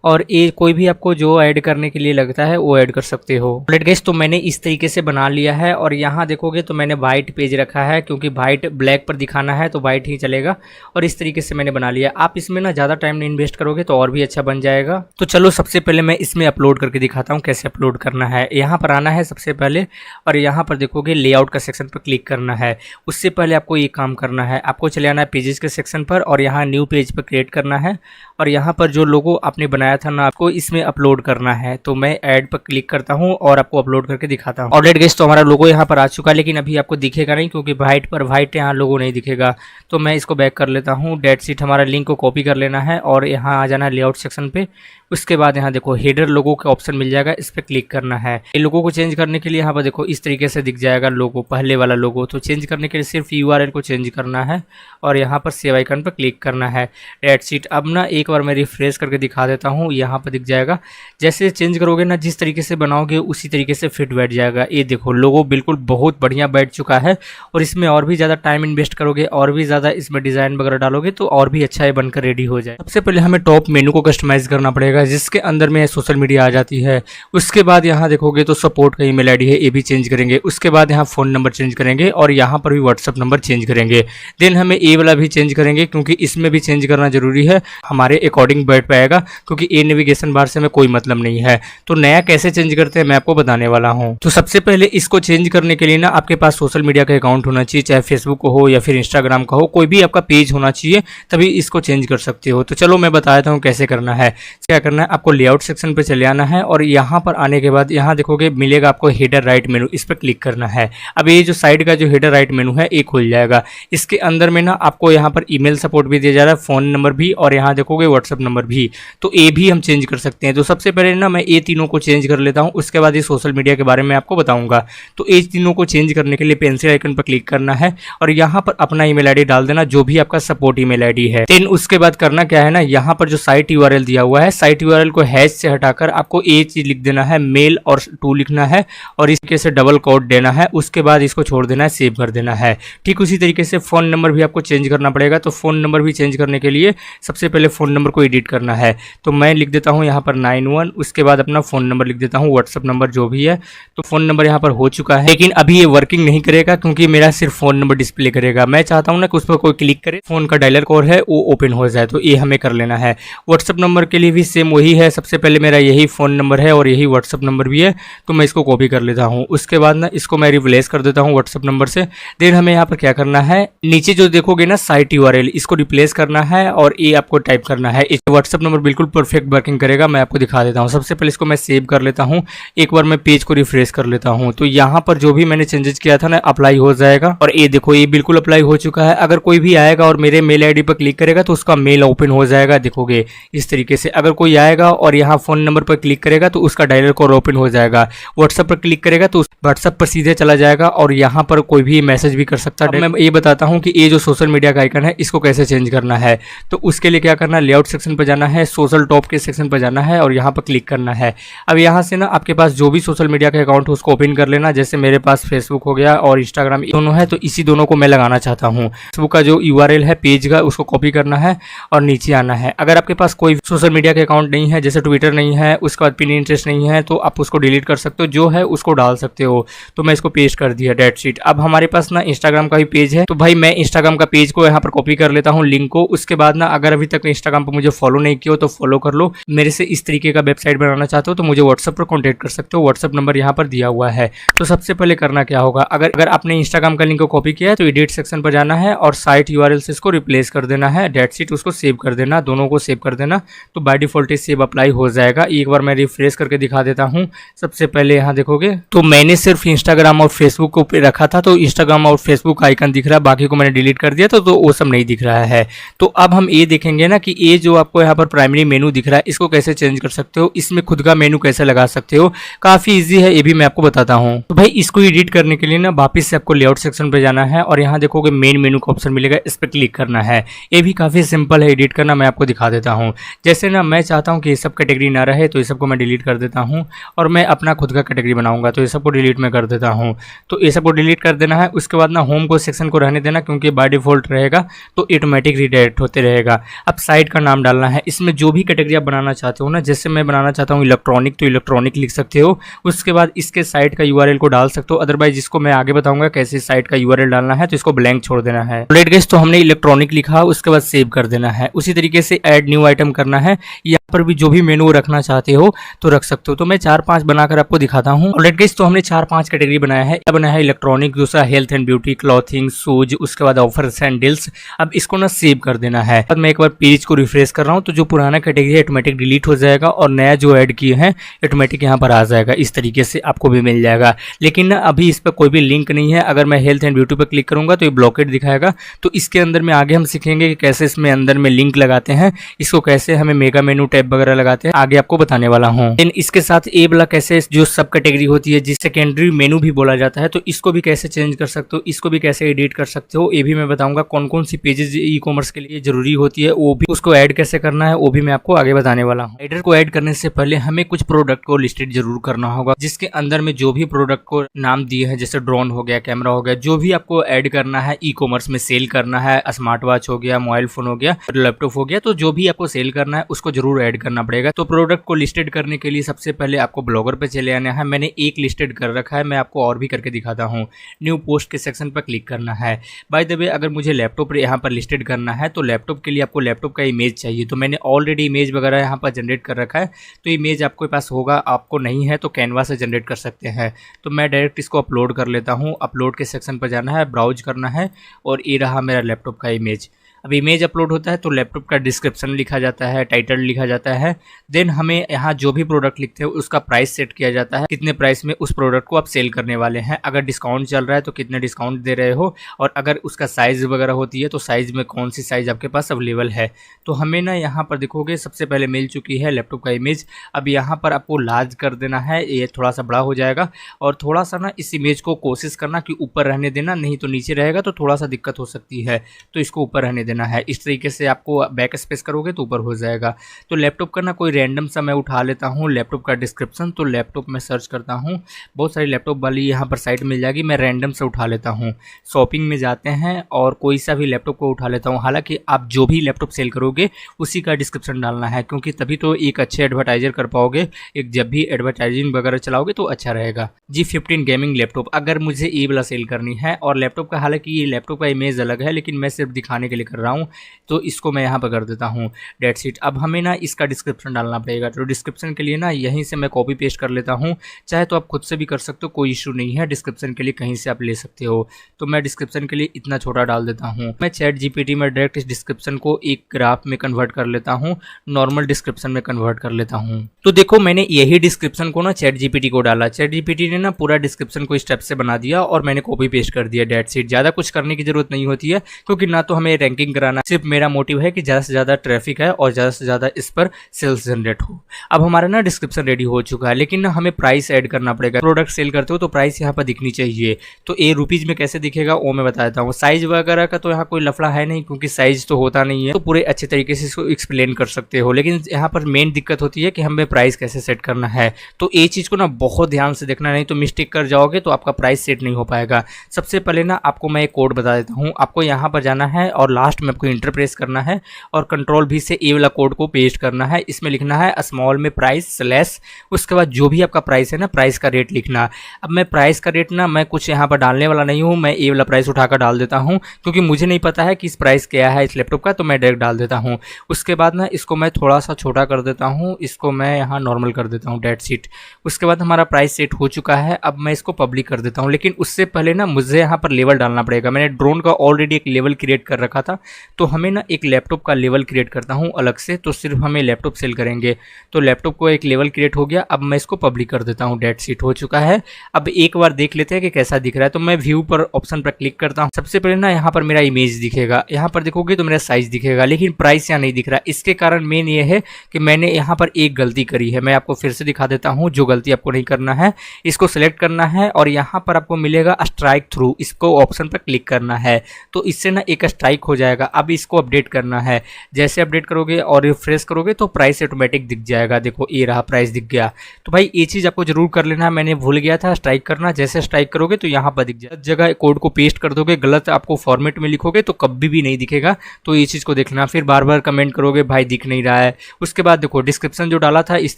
और ये कोई भी आपको जो ऐड करने के लिए लगता है वो ऐड कर सकते हो। ऑलराइट गाइस, तो मैंने इस तरीके से बना लिया है और यहाँ देखोगे तो मैंने वाइट पेज रखा है क्योंकि वाइट ब्लैक पर दिखाना है तो वाइट ही चलेगा। और इस तरीके से मैंने बना लिया। आप इसमें ना ज़्यादा टाइम नहीं इन्वेस्ट करोगे तो और भी अच्छा बन जाएगा। तो चलो सबसे पहले मैं इसमें अपलोड करके दिखाता हूँ कैसे अपलोड करना है। यहाँ पर आना है सबसे पहले और यहाँ पर देखोगे लेआउट का सेक्शन पर क्लिक करना है। उससे पहले आपको ये काम करना है, आपको चले आना है पेजेस के सेक्शन पर और यहाँ न्यू पेज पर क्रिएट करना है और यहाँ पर जो लोगो आपने बनाया था ना आपको इसमें अपलोड करना है। तो मैं ऐड पर क्लिक करता हूँ और आपको अपलोड करके दिखाता हूँ। ऑलराइट गाइस, तो हमारा लोगो यहाँ पर आ चुका है लेकिन अभी आपको दिखेगा नहीं क्योंकि वाइट पर वाइट यहाँ लोगो नहीं दिखेगा। तो मैं इसको बैक कर लेता हूँ। डेट शीट हमारा लिंक को कॉपी कर लेना है और यहाँ आ जाना है लेआउट सेक्शन पे। उसके बाद यहाँ देखो हेडर लोगो का ऑप्शन मिल जाएगा, इस पर क्लिक करना है। ये लोगो को चेंज करने के लिए यहाँ पर देखो इस तरीके से दिख जाएगा लोगो, पहले वाला लोगो। तो चेंज करने के लिए सिर्फ URL को चेंज करना है और यहाँ पर सेव आइकन पर क्लिक करना है। डेट शीट अब ना एक बार मैं रिफ्रेश करके दिखा देता हूँ, यहाँ पर दिख जाएगा। जैसे चेंज करोगे ना जिस तरीके से बनाओगे उसी तरीके से फिट बैठ जाएगा। ये देखो लोगो बिल्कुल बहुत बढ़िया बैठ चुका है और इसमें और भी ज़्यादा टाइम इन्वेस्ट करोगे और भी ज़्यादा इसमें डिज़ाइन वगैरह डालोगे तो और भी अच्छा ये बनकर रेडी हो जाए। सबसे पहले हमें टॉप मेनू को कस्टमाइज करना पड़ेगा जिसके अंदर में सोशल मीडिया आ जाती है। उसके बाद यहाँ देखोगे तो सपोर्ट का ईमेल आईडी है, ये भी चेंज करेंगे। उसके बाद यहाँ फ़ोन नंबर चेंज करेंगे और यहाँ पर भी व्हाट्सअप नंबर चेंज करेंगे। देन हमें ये वाला भी चेंज करेंगे क्योंकि इसमें भी चेंज करना जरूरी है, हमारे अकॉर्डिंग बैठ पाएगा क्योंकि ये नेविगेशन बार से हमें कोई मतलब नहीं है। तो नया कैसे चेंज करते हैं मैं आपको बताने वाला हूँ। तो सबसे पहले इसको चेंज करने के लिए ना आपके पास सोशल मीडिया का अकाउंट होना चाहिए, चाहे फेसबुक हो या फिर इंस्टाग्राम का हो, कोई भी आपका पेज होना चाहिए तभी इसको चेंज कर सकते हो। तो चलो मैं बता देता हूँ कैसे करना है। क्या करना है, आपको लेआउट सेक्शन पे चले आना है और यहाँ पर आने के बाद यहाँ देखोगे मिलेगा आपको हेडर राइट मेनू, इस पर क्लिक करना है। अब ये जो साइड का जो हेडर राइट मेनू है ये खुल जाएगा। इसके अंदर में ना आपको यहाँ पर ईमेल सपोर्ट भी दिया जा रहा है, फ़ोन नंबर भी और यहाँ देखोगे व्हाट्सअप नंबर भी। तो ये भी हम चेंज कर सकते हैं। तो सबसे पहले ना मैं ये तीनों को चेंज कर लेता हूँ, उसके बाद ये सोशल मीडिया के बारे में आपको बताऊँगा। तो ये तीनों को चेंज करने के लिए पेंसिल आइकन पर क्लिक करना है और यहाँ पर अपना ईमेल आईडी डाल देना जो भी आपका सपोर्ट ईमेल आईडी है। देन उसके बाद करना क्या है ना, यहाँ पर जो साइट URL दिया हुआ है, साइट URL को हैश से हटाकर आपको ये चीज लिख देना है, मेल और टू लिखना है और इस तरीके से डबल कोड देना है। उसके बाद इसको छोड़ देना है, सेव कर देना है। ठीक उसी तरीके से फ़ोन नंबर भी आपको चेंज करना पड़ेगा। तो फ़ोन नंबर भी चेंज करने के लिए सबसे पहले फ़ोन नंबर को एडिट करना है। तो मैं लिख देता हूँ यहाँ पर 91, उसके बाद अपना फ़ोन नंबर लिख देता हूँ, व्हाट्सअप नंबर जो भी है। तो फ़ोन नंबर यहाँ पर हो चुका है लेकिन अभी ये वर्किंग नहीं करेगा क्योंकि मेरा सिर्फ फ़ोन नंबर डिस्प्ले करेगा। मैं चाहता हूँ ना कि उस पर कोई क्लिक करे, फ़ोन का डायलर कोड है वो ओपन हो जाए। तो ये हमें कर लेना है। व्हाट्सअप नंबर के लिए भी सेम वही है, सबसे पहले मेरा यही फ़ोन नंबर है और यही व्हाट्सअप नंबर भी है। तो मैं इसको कॉपी कर लेता हूँ। उसके बाद ना इसको मैं रिप्लेस कर देता हूँ व्हाट्सअप नंबर से। देन हमें यहाँ पर क्या करना है, नीचे जो देखोगे ना साइट URL, इसको रिप्लेस करना है और ये आपको टाइप करना है। इस व्हाट्सअप नंबर बिल्कुल परफेक्ट वर्किंग करेगा, मैं आपको दिखा देता हूँ। सबसे पहले इसको मैं सेव कर लेता हूँ, एक बार मैं पेज को रिफ्रेश कर लेता हूँ। तो यहाँ पर जो भी मैंने चेंजेस किया था ना अप्लाई हो जाएगा और ये देखो ये बिल्कुल अप्लाई हो चुका है। अगर कोई भी आएगा और मेरे मेल आईडी पर क्लिक करेगा तो उसका मेल ओपन हो जाएगा, देखोगे इस तरीके से। अगर कोई आएगा और यहाँ फोन नंबर पर क्लिक करेगा तो उसका डायलर कोड ओपन हो जाएगा। व्हाट्सएप पर क्लिक करेगा तो व्हाट्सएप पर सीधे चला जाएगा और यहाँ पर कोई भी मैसेज भी कर सकता है। मैं ये बताता हूँ कि ये जो सोशल मीडिया का आइकन है इसको कैसे चेंज करना है। तो उसके लिए क्या करना है, लेआउट सेक्शन पर जाना है, सोशल टॉप के सेक्शन पर जाना है और यहाँ पर क्लिक करना है। अब यहाँ से ना आपके पास जो भी सोशल मीडिया का अकाउंट हो उसको ओपन कर लेना। जैसे मेरे पास फेसबुक हो गया और इंस्टाग्राम दोनों है, तो इसी दोनों को मैं लगाना चाहता हूँ। फेसबुक का जो URL है पेज का उसको कॉपी करना है और नीचे आना है। अगर आपके पास कोई सोशल मीडिया का अकाउंट नहीं है, जैसे ट्विटर नहीं है, उसके बाद पिनिंटरेस्ट नहीं है, तो आप उसको डिलीट कर सकते हो, जो है उसको डाल सकते हो। तो मैं इसको पेस्ट कर दिया, डेट शीट। अब हमारे पास ना इंस्टाग्राम का भी पेज है, तो भाई मैं इंस्टाग्राम का पेज को यहाँ पर कॉपी कर लेता हूँ लिंक को। उसके बाद ना अगर अभी तक इंस्टाग्राम पर मुझे फॉलो नहीं किया हो तो फॉलो कर लो। मेरे से इस तरीके का वेबसाइट बनाना चाहते हो तो मुझे व्हाट्सएप पर कॉन्टैक्ट कर सकते हो, व्हाट्सएप नंबर यहाँ पर दिया हुआ है। तो सबसे पहले करना क्या होगा, अगर आपने इंस्टाग्राम का लिंक को कॉपी किया है तो एडिट सेक्शन पर जाना है और साइट URL से इसको रिप्लेस कर देना है, डेट शीट उसको सेव कर देना, दोनों को सेव कर देना। तो बाय डिफॉल्ट सेव अप्लाई हो जाएगा। एक बार मैं रिफ्रेश करके दिखा देता हूँ। सबसे पहले यहाँ देखोगे तो मैंने सिर्फ इंस्टाग्राम और फेसबुक को पे रखा था, तो इंस्टाग्राम और फेसबुक का आइकन दिख रहा है, बाकी को मैंने डिलीट कर दिया तो वो सब नहीं दिख रहा है। तो अब हम ये देखेंगे ना कि ये जो आपको यहाँ पर प्राइमरी मेनू दिख रहा है इसको कैसे चेंज कर सकते हो, इसमें खुद का मेनू कैसे लगा सकते हो। काफ़ी ईजी है, ये भी मैं आपको बताता हूँ। तो भाई इसको एडिट करने के लिए ना वापस से आपको लेआउट सेक्शन पे जाना है और यहाँ देखोगे मेन मेनू का ऑप्शन मिलेगा, इस पर क्लिक करना है। ये भी काफ़ी सिंपल है एडिट करना, मैं आपको दिखा देता हूँ। जैसे ना मैं चाहता हूँ कि ये सब कैटेगरी ना रहे तो ये सबको मैं डिलीट कर देता हूँ और मैं अपना खुद का कैटेगरी बनाऊंगा, तो ये सबको डिलीट में कर देता हूँ। तो ये सबको डिलीट कर देना है। उसके बाद ना होम को सेक्शन को रहने देना क्योंकि बाय डिफॉल्ट रहेगा तो ऑटोमेटिक रिडायरेक्ट होते रहेगा। अब साइट का नाम डालना है, इसमें जो भी कैटेगरी कैटेगरी आप बनाना चाहते हो ना, जैसे मैं बनाना चाहता हूँ इलेक्ट्रॉनिक, तो इलेक्ट्रॉनिक लिख सकते हो। उसके बाद इसके साइट का यूआरएल को डाल सकते हो, अदरवाइज इसको मैं आगे बताऊंगा कैसे साइट का यूआरएल डालना है, तो इसको ब्लैंक छोड़ देना है। ऑलराइट गाइस, तो हमने इलेक्ट्रॉनिक लिखा, उसके बाद सेव कर देना है। उसी तरीके से ऐड न्यू आइटम करना है। यहाँ पर भी जो भी मेनू रखना चाहते हो तो रख सकते हो। तो मैं 4-5 बनाकर आपको दिखाता हूँ। ऑलराइट गाइस, तो हमने 4-5 कैटेगरी बनाया है। यह बनाया है इलेक्ट्रॉनिक, दूसरा health and beauty, clothing, shoes, उसके बाद ऑफर्स एंड डील्स। अब इसको ना सेव कर देना है। अब मैं एक बार पेज को रिफ्रेश कर रहा हूँ, तो जो पुराना कैटेगरी है ऑटोमेटिक डिलीट हो जाएगा और नया जो ऐड किए हैं ऑटोमेटिक यहाँ पर आ जाएगा। इस तरीके से आपको भी मिल जाएगा। लेकिन ना अभी इस पर कोई भी लिंक नहीं है। अगर मैं हेल्थ एंड ब्यूटी पर क्लिक करूंगा तो ये ब्लॉकेड दिखाएगा। तो इसके अंदर में आगे हम सीखेंगे कि कैसे इसमें अंदर में लिंक लगाते हैं, इसको कैसे हमें मेगा मेनू टैब वगैरह लगाते हैं, आगे आपको बताने वाला हूँ। लेकिन इसके साथ ए वाला कैसे जो सब कैटेगरी होती है, जिस सेकेंडरी मेनू भी बोला जाता है, तो इसको भी कैसे चेंज कर सकते हो, इसको भी कैसे एडिट कर सकते हो, ये भी मैं बताऊंगा। कौन कौन सी पेजेस ई कॉमर्स के लिए जरूरी होती है, वो भी उसको ऐड कैसे करना है, वो भी मैं आपको आगे बताने वाला हूँ। एडर को ऐड करने से पहले हमें कुछ प्रोडक्ट को लिस्टेड जरूर करना होगा, जिसके अंदर में जो भी प्रोडक्ट को नाम दिए हैं, जैसे ड्रोन हो गया, कैमरा हो गया, जो भी आपको ऐड करना है ई कॉमर्स में सेल करना है, स्मार्ट वॉच हो गया, मोबाइल फोन हो गया, लैपटॉप हो गया, तो जो भी आपको सेल करना है उसको जरूर ऐड करना पड़ेगा। तो प्रोडक्ट को लिस्टेड करने के लिए सबसे पहले आपको ब्लॉगर पे चले आना है। मैंने एक लिस्टेड कर रखा है, मैं आपको और भी करके दिखाता हूँ। न्यू पोस्ट के सेक्शन पर क्लिक करना है। बाय द वे, अगर मुझे लैपटॉप यहाँ पर लिस्टेड करना है तो लैपटॉप के लिए आपको लैपटॉप का इमेज चाहिए। तो मैंने ऑलरेडी इमेज वगैरह यहाँ पर जनरेट कर रखा है। तो इमेज आपके पास होगा, आपको नहीं है तो कैनवा से जनरेट कर सकते हैं। तो मैं डायरेक्ट इसको अपलोड कर लेता हूँ। अपलोड के सेक्शन पर जाना है, ब्राउज करना है और ये रहा मेरा लैपटॉप का इमेज। अब इमेज अपलोड होता है तो लैपटॉप का डिस्क्रिप्शन लिखा जाता है, टाइटल लिखा जाता है। देन हमें यहाँ जो भी प्रोडक्ट लिखते हैं उसका प्राइस सेट किया जाता है, कितने प्राइस में उस प्रोडक्ट को आप सेल करने वाले हैं। अगर डिस्काउंट चल रहा है तो कितने डिस्काउंट दे रहे हो, और अगर उसका साइज़ वगैरह होती है तो साइज़ में कौन सी साइज़ आपके पास अवेलेबल है। तो हमें ना यहाँ पर देखोगे सबसे पहले मिल चुकी है लैपटॉप का इमेज। अब यहाँ पर आपको लार्ज कर देना है, ये थोड़ा सा बड़ा हो जाएगा। और थोड़ा सा ना इस इमेज को कोशिश करना कि ऊपर रहने देना, नहीं तो नीचे रहेगा तो थोड़ा सा दिक्कत हो सकती है। तो इसको ऊपर रहने देना है। इस तरीके से आपको बैक स्पेस करोगे तो ऊपर हो जाएगा। तो लैपटॉप का ना कोई रैंडम सा मैं उठा लेता हूँ लैपटॉप का डिस्क्रिप्शन। तो लैपटॉप में सर्च करता हूँ, बहुत सारी लैपटॉप वाली यहाँ पर साइट मिल जाएगी। मैं रैंडम से उठा लेता हूँ। शॉपिंग में जाते हैं और कोई सा भी लैपटॉप को उठा लेता हूँ। हालांकि आप जो भी लैपटॉप सेल करोगे उसी का डिस्क्रिप्शन डालना है, क्योंकि तभी तो एक अच्छे एडवर्टाइजर कर पाओगे। एक जब भी एडवर्टाइजिंग वगैरह चलाओगे तो अच्छा रहेगा। G15 गेमिंग लैपटॉप, अगर मुझे ये वाला सेल करनी है और लैपटॉप का, हालांकि ये लैपटॉप का इमेज अलग है लेकिन मैं सिर्फ दिखाने के लिए कर रहा हूँ, तो इसको मैं यहाँ पर कर देता हूँ डेट्स इट। अब हमें ना इसका डिस्क्रिप्शन डालना पड़ेगा। तो डिस्क्रिप्शन के लिए ना यहीं से मैं कॉपी पेस्ट कर लेता हूँ। चाहे तो आप खुद से भी कर सकते हो, कोई इशू नहीं है। डिस्क्रिप्शन के लिए कहीं से आप ले सकते हो। तो मैं डिस्क्रिप्शन के लिए इतना छोटा डाल देता हूँ। मैं चैट जीपीटी में डायरेक्ट इस डिस्क्रिप्शन को एक ग्राफ में कन्वर्ट कर लेता हूँ, नॉर्मल डिस्क्रिप्शन में कन्वर्ट कर लेता हूँ। तो देखो मैंने यही डिस्क्रिप्शन को ना चैट जीपीटी को डाला। चैट जीपीटी ने ना पूरा डिस्क्रिप्शन को स्टेप से बना दिया और मैंने कॉपी पेस्ट कर दिया डेट्स इट। ज़्यादा कुछ करने की जरूरत नहीं होती है, क्योंकि ना तो हमें रैंकिंग कराना, सिर्फ मेरा मोटिव है कि ज़्यादा से ज़्यादा ट्रैफिक है और ज़्यादा से ज़्यादा इस पर सेल्स जनरेट हो। अब हमारा ना डिस्क्रिप्शन रेडी हो चुका है, लेकिन ना हमें प्राइस ऐड करना पड़ेगा। प्रोडक्ट सेल करते हो तो प्राइस यहाँ पर दिखनी चाहिए। तो ए रुपीज़ में कैसे दिखेगा वो मैं बता देता हूँ। साइज वगैरह का तो यहाँ कोई लफड़ा है नहीं, क्योंकि साइज तो होता नहीं है, तो पूरे अच्छे तरीके से इसको एक्सप्लेन कर सकते हो। लेकिन यहाँ पर मेन दिक्कत होती है कि हमें प्राइस कैसे सेट करना है। तो ये चीज़ को ना बहुत ध्यान से देखना, नहीं तो मिस्टेक कर जाओगे तो आपका प्राइस सेट नहीं हो पाएगा। सबसे पहले ना आपको मैं एक कोड बता देता हूँ। आपको यहाँ पर जाना है और लास्ट में आपको इंटर प्रेस करना है और कंट्रोल भी से ए वाला कोड को पेस्ट करना है। इसमें लिखना है स्मॉल में प्राइस स्लैश, उसके बाद जो भी आपका प्राइस है ना, प्राइस का रेट लिखना। अब मैं प्राइस का रेट ना मैं कुछ यहाँ पर डालने वाला नहीं हूँ, मैं ए वाला प्राइस उठाकर डाल देता हूँ, क्योंकि मुझे नहीं पता है कि इस प्राइस क्या है इस लैपटॉप का, तो मैं डायरेक्ट डाल देता हूँ। उसके बाद ना इसको मैं थोड़ा सा छोटा कर देता हूँ, इसको मैं यहाँ नॉर्मल कर देता हूँ डेट शीट। उसके बाद हमारा प्राइस सेट हो चुका है। अब मैं इसको पब्लिक कर देता हूँ, लेकिन उससे पहले ना मुझे यहाँ पर लेवल डालना पड़ेगा। मैंने ड्रोन का ऑलरेडी एक लेवल क्रिएट कर रखा था, तो हमें ना एक लैपटॉप का लेवल क्रिएट करता हूँ अलग से। तो सिर्फ हमें लैपटॉप सेल करेंगे, तो लैपटॉप को एक लेवल क्रिएट हो गया। अब मैं इसको पब्लिक कर देता हूँ, डेट शीट हो चुका है। अब एक बार देख लेते हैं कि कैसा दिख रहा है। तो मैं व्यू पर ऑप्शन पर क्लिक करता हूँ। सबसे पहले ना यहाँ पर मेरा इमेज दिखेगा, यहाँ पर देखोगे तो मेरा साइज दिखेगा, लेकिन प्राइस यहाँ नहीं दिख रहा। इसके कारण मेन ये है कि मैंने यहाँ पर एक गलती करी है। मैं आपको फिर से दिखा देता हूँ जो गलती आपको नहीं करना है। इसको सेलेक्ट करना है और यहाँ पर आपको मिलेगा स्ट्राइक थ्रू, इसको ऑप्शन पर क्लिक करना है। तो इससे ना एक स्ट्राइक हो जाएगा। जाएगा। अब इसको अपडेट करना है, जैसे अपडेट करोगे और रिफ्रेश करोगे तो प्राइस ऑटोमेटिक दिख जाएगा। देखो ये रहा, प्राइस दिख गया। तो भाई ये चीज़ आपको जरूर कर लेना है, मैंने भूल गया था स्ट्राइक करना। जैसे स्ट्राइक करोगे तो यहाँ पर दिख जाएगा, जगह कोड को पेस्ट कर दोगे, गलत आपको फॉर्मेट में लिखोगे तो कभी भी नहीं दिखेगा। तो ये चीज़ को देखना, फिर बार बार कमेंट करोगे भाई दिख नहीं रहा है। उसके बाद देखो डिस्क्रिप्शन जो डाला था इस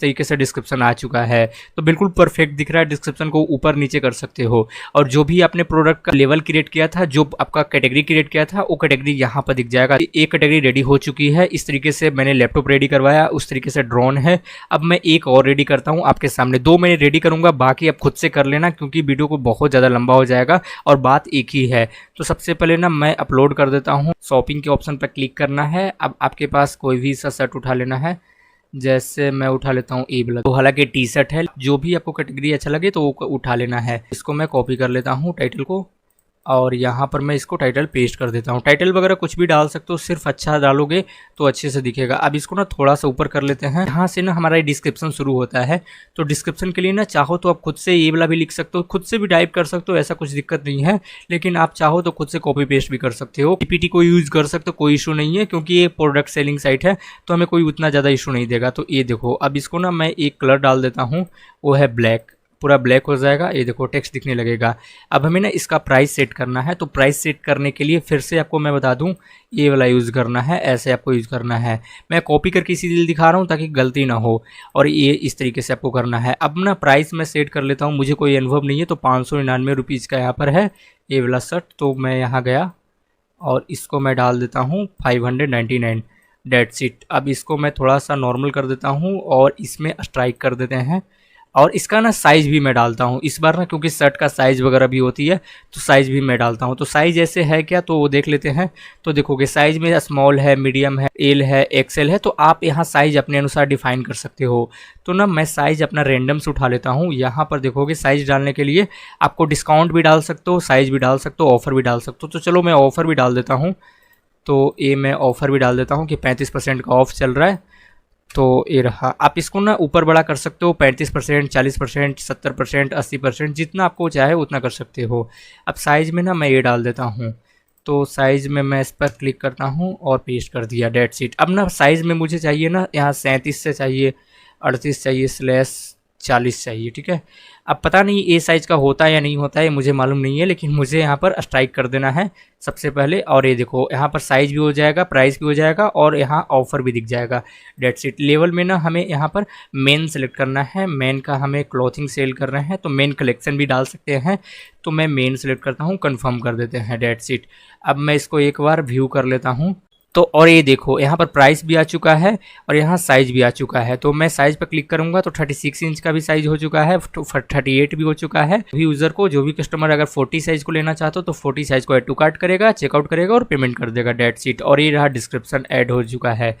तरीके से डिस्क्रिप्शन आ चुका है, तो बिल्कुल परफेक्ट दिख रहा है। डिस्क्रिप्शन को ऊपर नीचे कर सकते हो, और जो भी आपने प्रोडक्ट का लेवल क्रिएट किया था, जो आपका कैटेगरी क्रिएट किया था, वो कैटेगरी यहाँ पर दिख जाएगा। एक कैटेगरी रेडी हो चुकी है। इस तरीके से मैंने लैपटॉप रेडी करवाया, उस तरीके से ड्रोन है। अब मैं एक और रेडी करता हूँ आपके सामने, 2 मैंने रेडी करूंगा, बाकी आप खुद से कर लेना क्योंकि वीडियो को बहुत ज़्यादा लंबा हो जाएगा और बात एक ही है। तो सबसे पहले ना मैं अपलोड कर देता हूँ, शॉपिंग के ऑप्शन पर क्लिक करना है। अब आपके पास कोई भी सा शर्ट उठा लेना है, जैसे मैं उठा लेता हूँ ए वाला, तो हालांकि टी शर्ट है, जो भी आपको कैटेगरी अच्छा लगे तो वो उठा लेना है। इसको मैं कॉपी कर लेता हूँ टाइटल को, और यहाँ पर मैं इसको टाइटल पेस्ट कर देता हूँ। टाइटल वगैरह कुछ भी डाल सकते हो, सिर्फ अच्छा डालोगे तो अच्छे से दिखेगा। अब इसको ना थोड़ा सा ऊपर कर लेते हैं, यहाँ से ना हमारा डिस्क्रिप्शन शुरू होता है। तो डिस्क्रिप्शन के लिए ना चाहो तो आप खुद से ये वाला भी लिख सकते हो, खुद से भी टाइप कर सकते हो, ऐसा कुछ दिक्कत नहीं है। लेकिन आप चाहो तो खुद से कॉपी पेस्ट भी कर सकते हो, पीपीटी को यूज़ कर सकते हो, कोई इशू नहीं है क्योंकि ये प्रोडक्ट सेलिंग साइट है तो हमें कोई उतना ज़्यादा इशू नहीं देगा। तो ये देखो, अब इसको ना मैं एक कलर डाल देता हूँ, वो है ब्लैक, पूरा ब्लैक हो जाएगा। ये देखो टेक्स्ट दिखने लगेगा। अब हमें ना इसका प्राइस सेट करना है, तो प्राइस सेट करने के लिए फिर से आपको मैं बता दूं, ये वाला यूज़ करना है, ऐसे आपको यूज़ करना है। मैं कॉपी करके इसीलिए दिखा रहा हूं ताकि गलती ना हो, और ये इस तरीके से आपको करना है। अब ना प्राइस मैं सेट कर लेता हूँ, मुझे कोई अनुभव नहीं है, तो 599 रुपीज़ का यहाँ पर है ये वाला शर्ट। तो मैं यहाँ गया और इसको मैं डाल देता हूँ 599, डेट्स इट। अब इसको मैं थोड़ा सा नॉर्मल कर देता हूँ और इसमें स्ट्राइक कर देते हैं, और इसका ना साइज़ भी मैं डालता हूँ इस बार ना, क्योंकि शर्ट का साइज़ वगैरह भी होती है तो साइज़ भी मैं डालता हूँ। तो साइज़ ऐसे है क्या, तो वो देख लेते हैं। तो देखोगे साइज़ में स्मॉल है, मीडियम है, एल है, एक्सएल है, तो आप यहाँ साइज़ अपने अनुसार डिफाइन कर सकते हो। तो ना मैं साइज़ अपना रैंडम से उठा लेता हूँ। यहाँ पर देखोगे साइज़ डालने के लिए आपको डिस्काउंट भी डाल सकते हो, साइज़ भी डाल सकते हो, ऑफ़र भी डाल सकते हो। तो चलो मैं ऑफ़र भी डाल देता हूँ। तो ये मैं ऑफ़र भी डाल देता हूँ कि 35% का ऑफ़ चल रहा है। तो ये रहा। आप इसको ना ऊपर बड़ा कर सकते हो, 35%, 40%, 70%, 80%, जितना आपको चाहे उतना कर सकते हो। अब साइज़ में ना मैं ये डाल देता हूँ, तो साइज़ में मैं इस पर क्लिक करता हूँ और पेस्ट कर दिया, डेट्स इट। अब ना साइज़ में मुझे चाहिए ना यहाँ 37 से चाहिए, 38 चाहिए, /40 चाहिए, ठीक है। अब पता नहीं ए साइज़ का होता है या नहीं होता है, मुझे मालूम नहीं है, लेकिन मुझे यहाँ पर स्ट्राइक कर देना है सबसे पहले। और ये देखो यहाँ पर साइज़ भी हो जाएगा, प्राइस भी हो जाएगा, और यहाँ ऑफ़र भी दिख जाएगा, डेट्स इट। लेवल में ना हमें यहाँ पर मेन सेलेक्ट करना है, मेन का हमें क्लॉथिंग सेल कर रहे हैं तो मेन कलेक्शन भी डाल सकते हैं। तो मैं मेन सेलेक्ट करता हूँ, कन्फर्म कर देते हैं, डेट्स इट। अब मैं इसको एक बार व्यू कर लेता हूँ। तो और ये देखो यहाँ पर प्राइस भी आ चुका है और यहाँ साइज़ भी आ चुका है। तो मैं साइज़ पर क्लिक करूँगा तो 36 इंच का भी साइज़ हो चुका है, 38 भी हो चुका है। भी यूज़र को, जो भी कस्टमर अगर 40 साइज़ को लेना चाहते हो तो 40 साइज़ को ऐड टू कार्ट करेगा, चेकआउट करेगा और पेमेंट कर देगा, डेट्स इट। और ये रहा डिस्क्रिप्शन ऐड हो चुका है।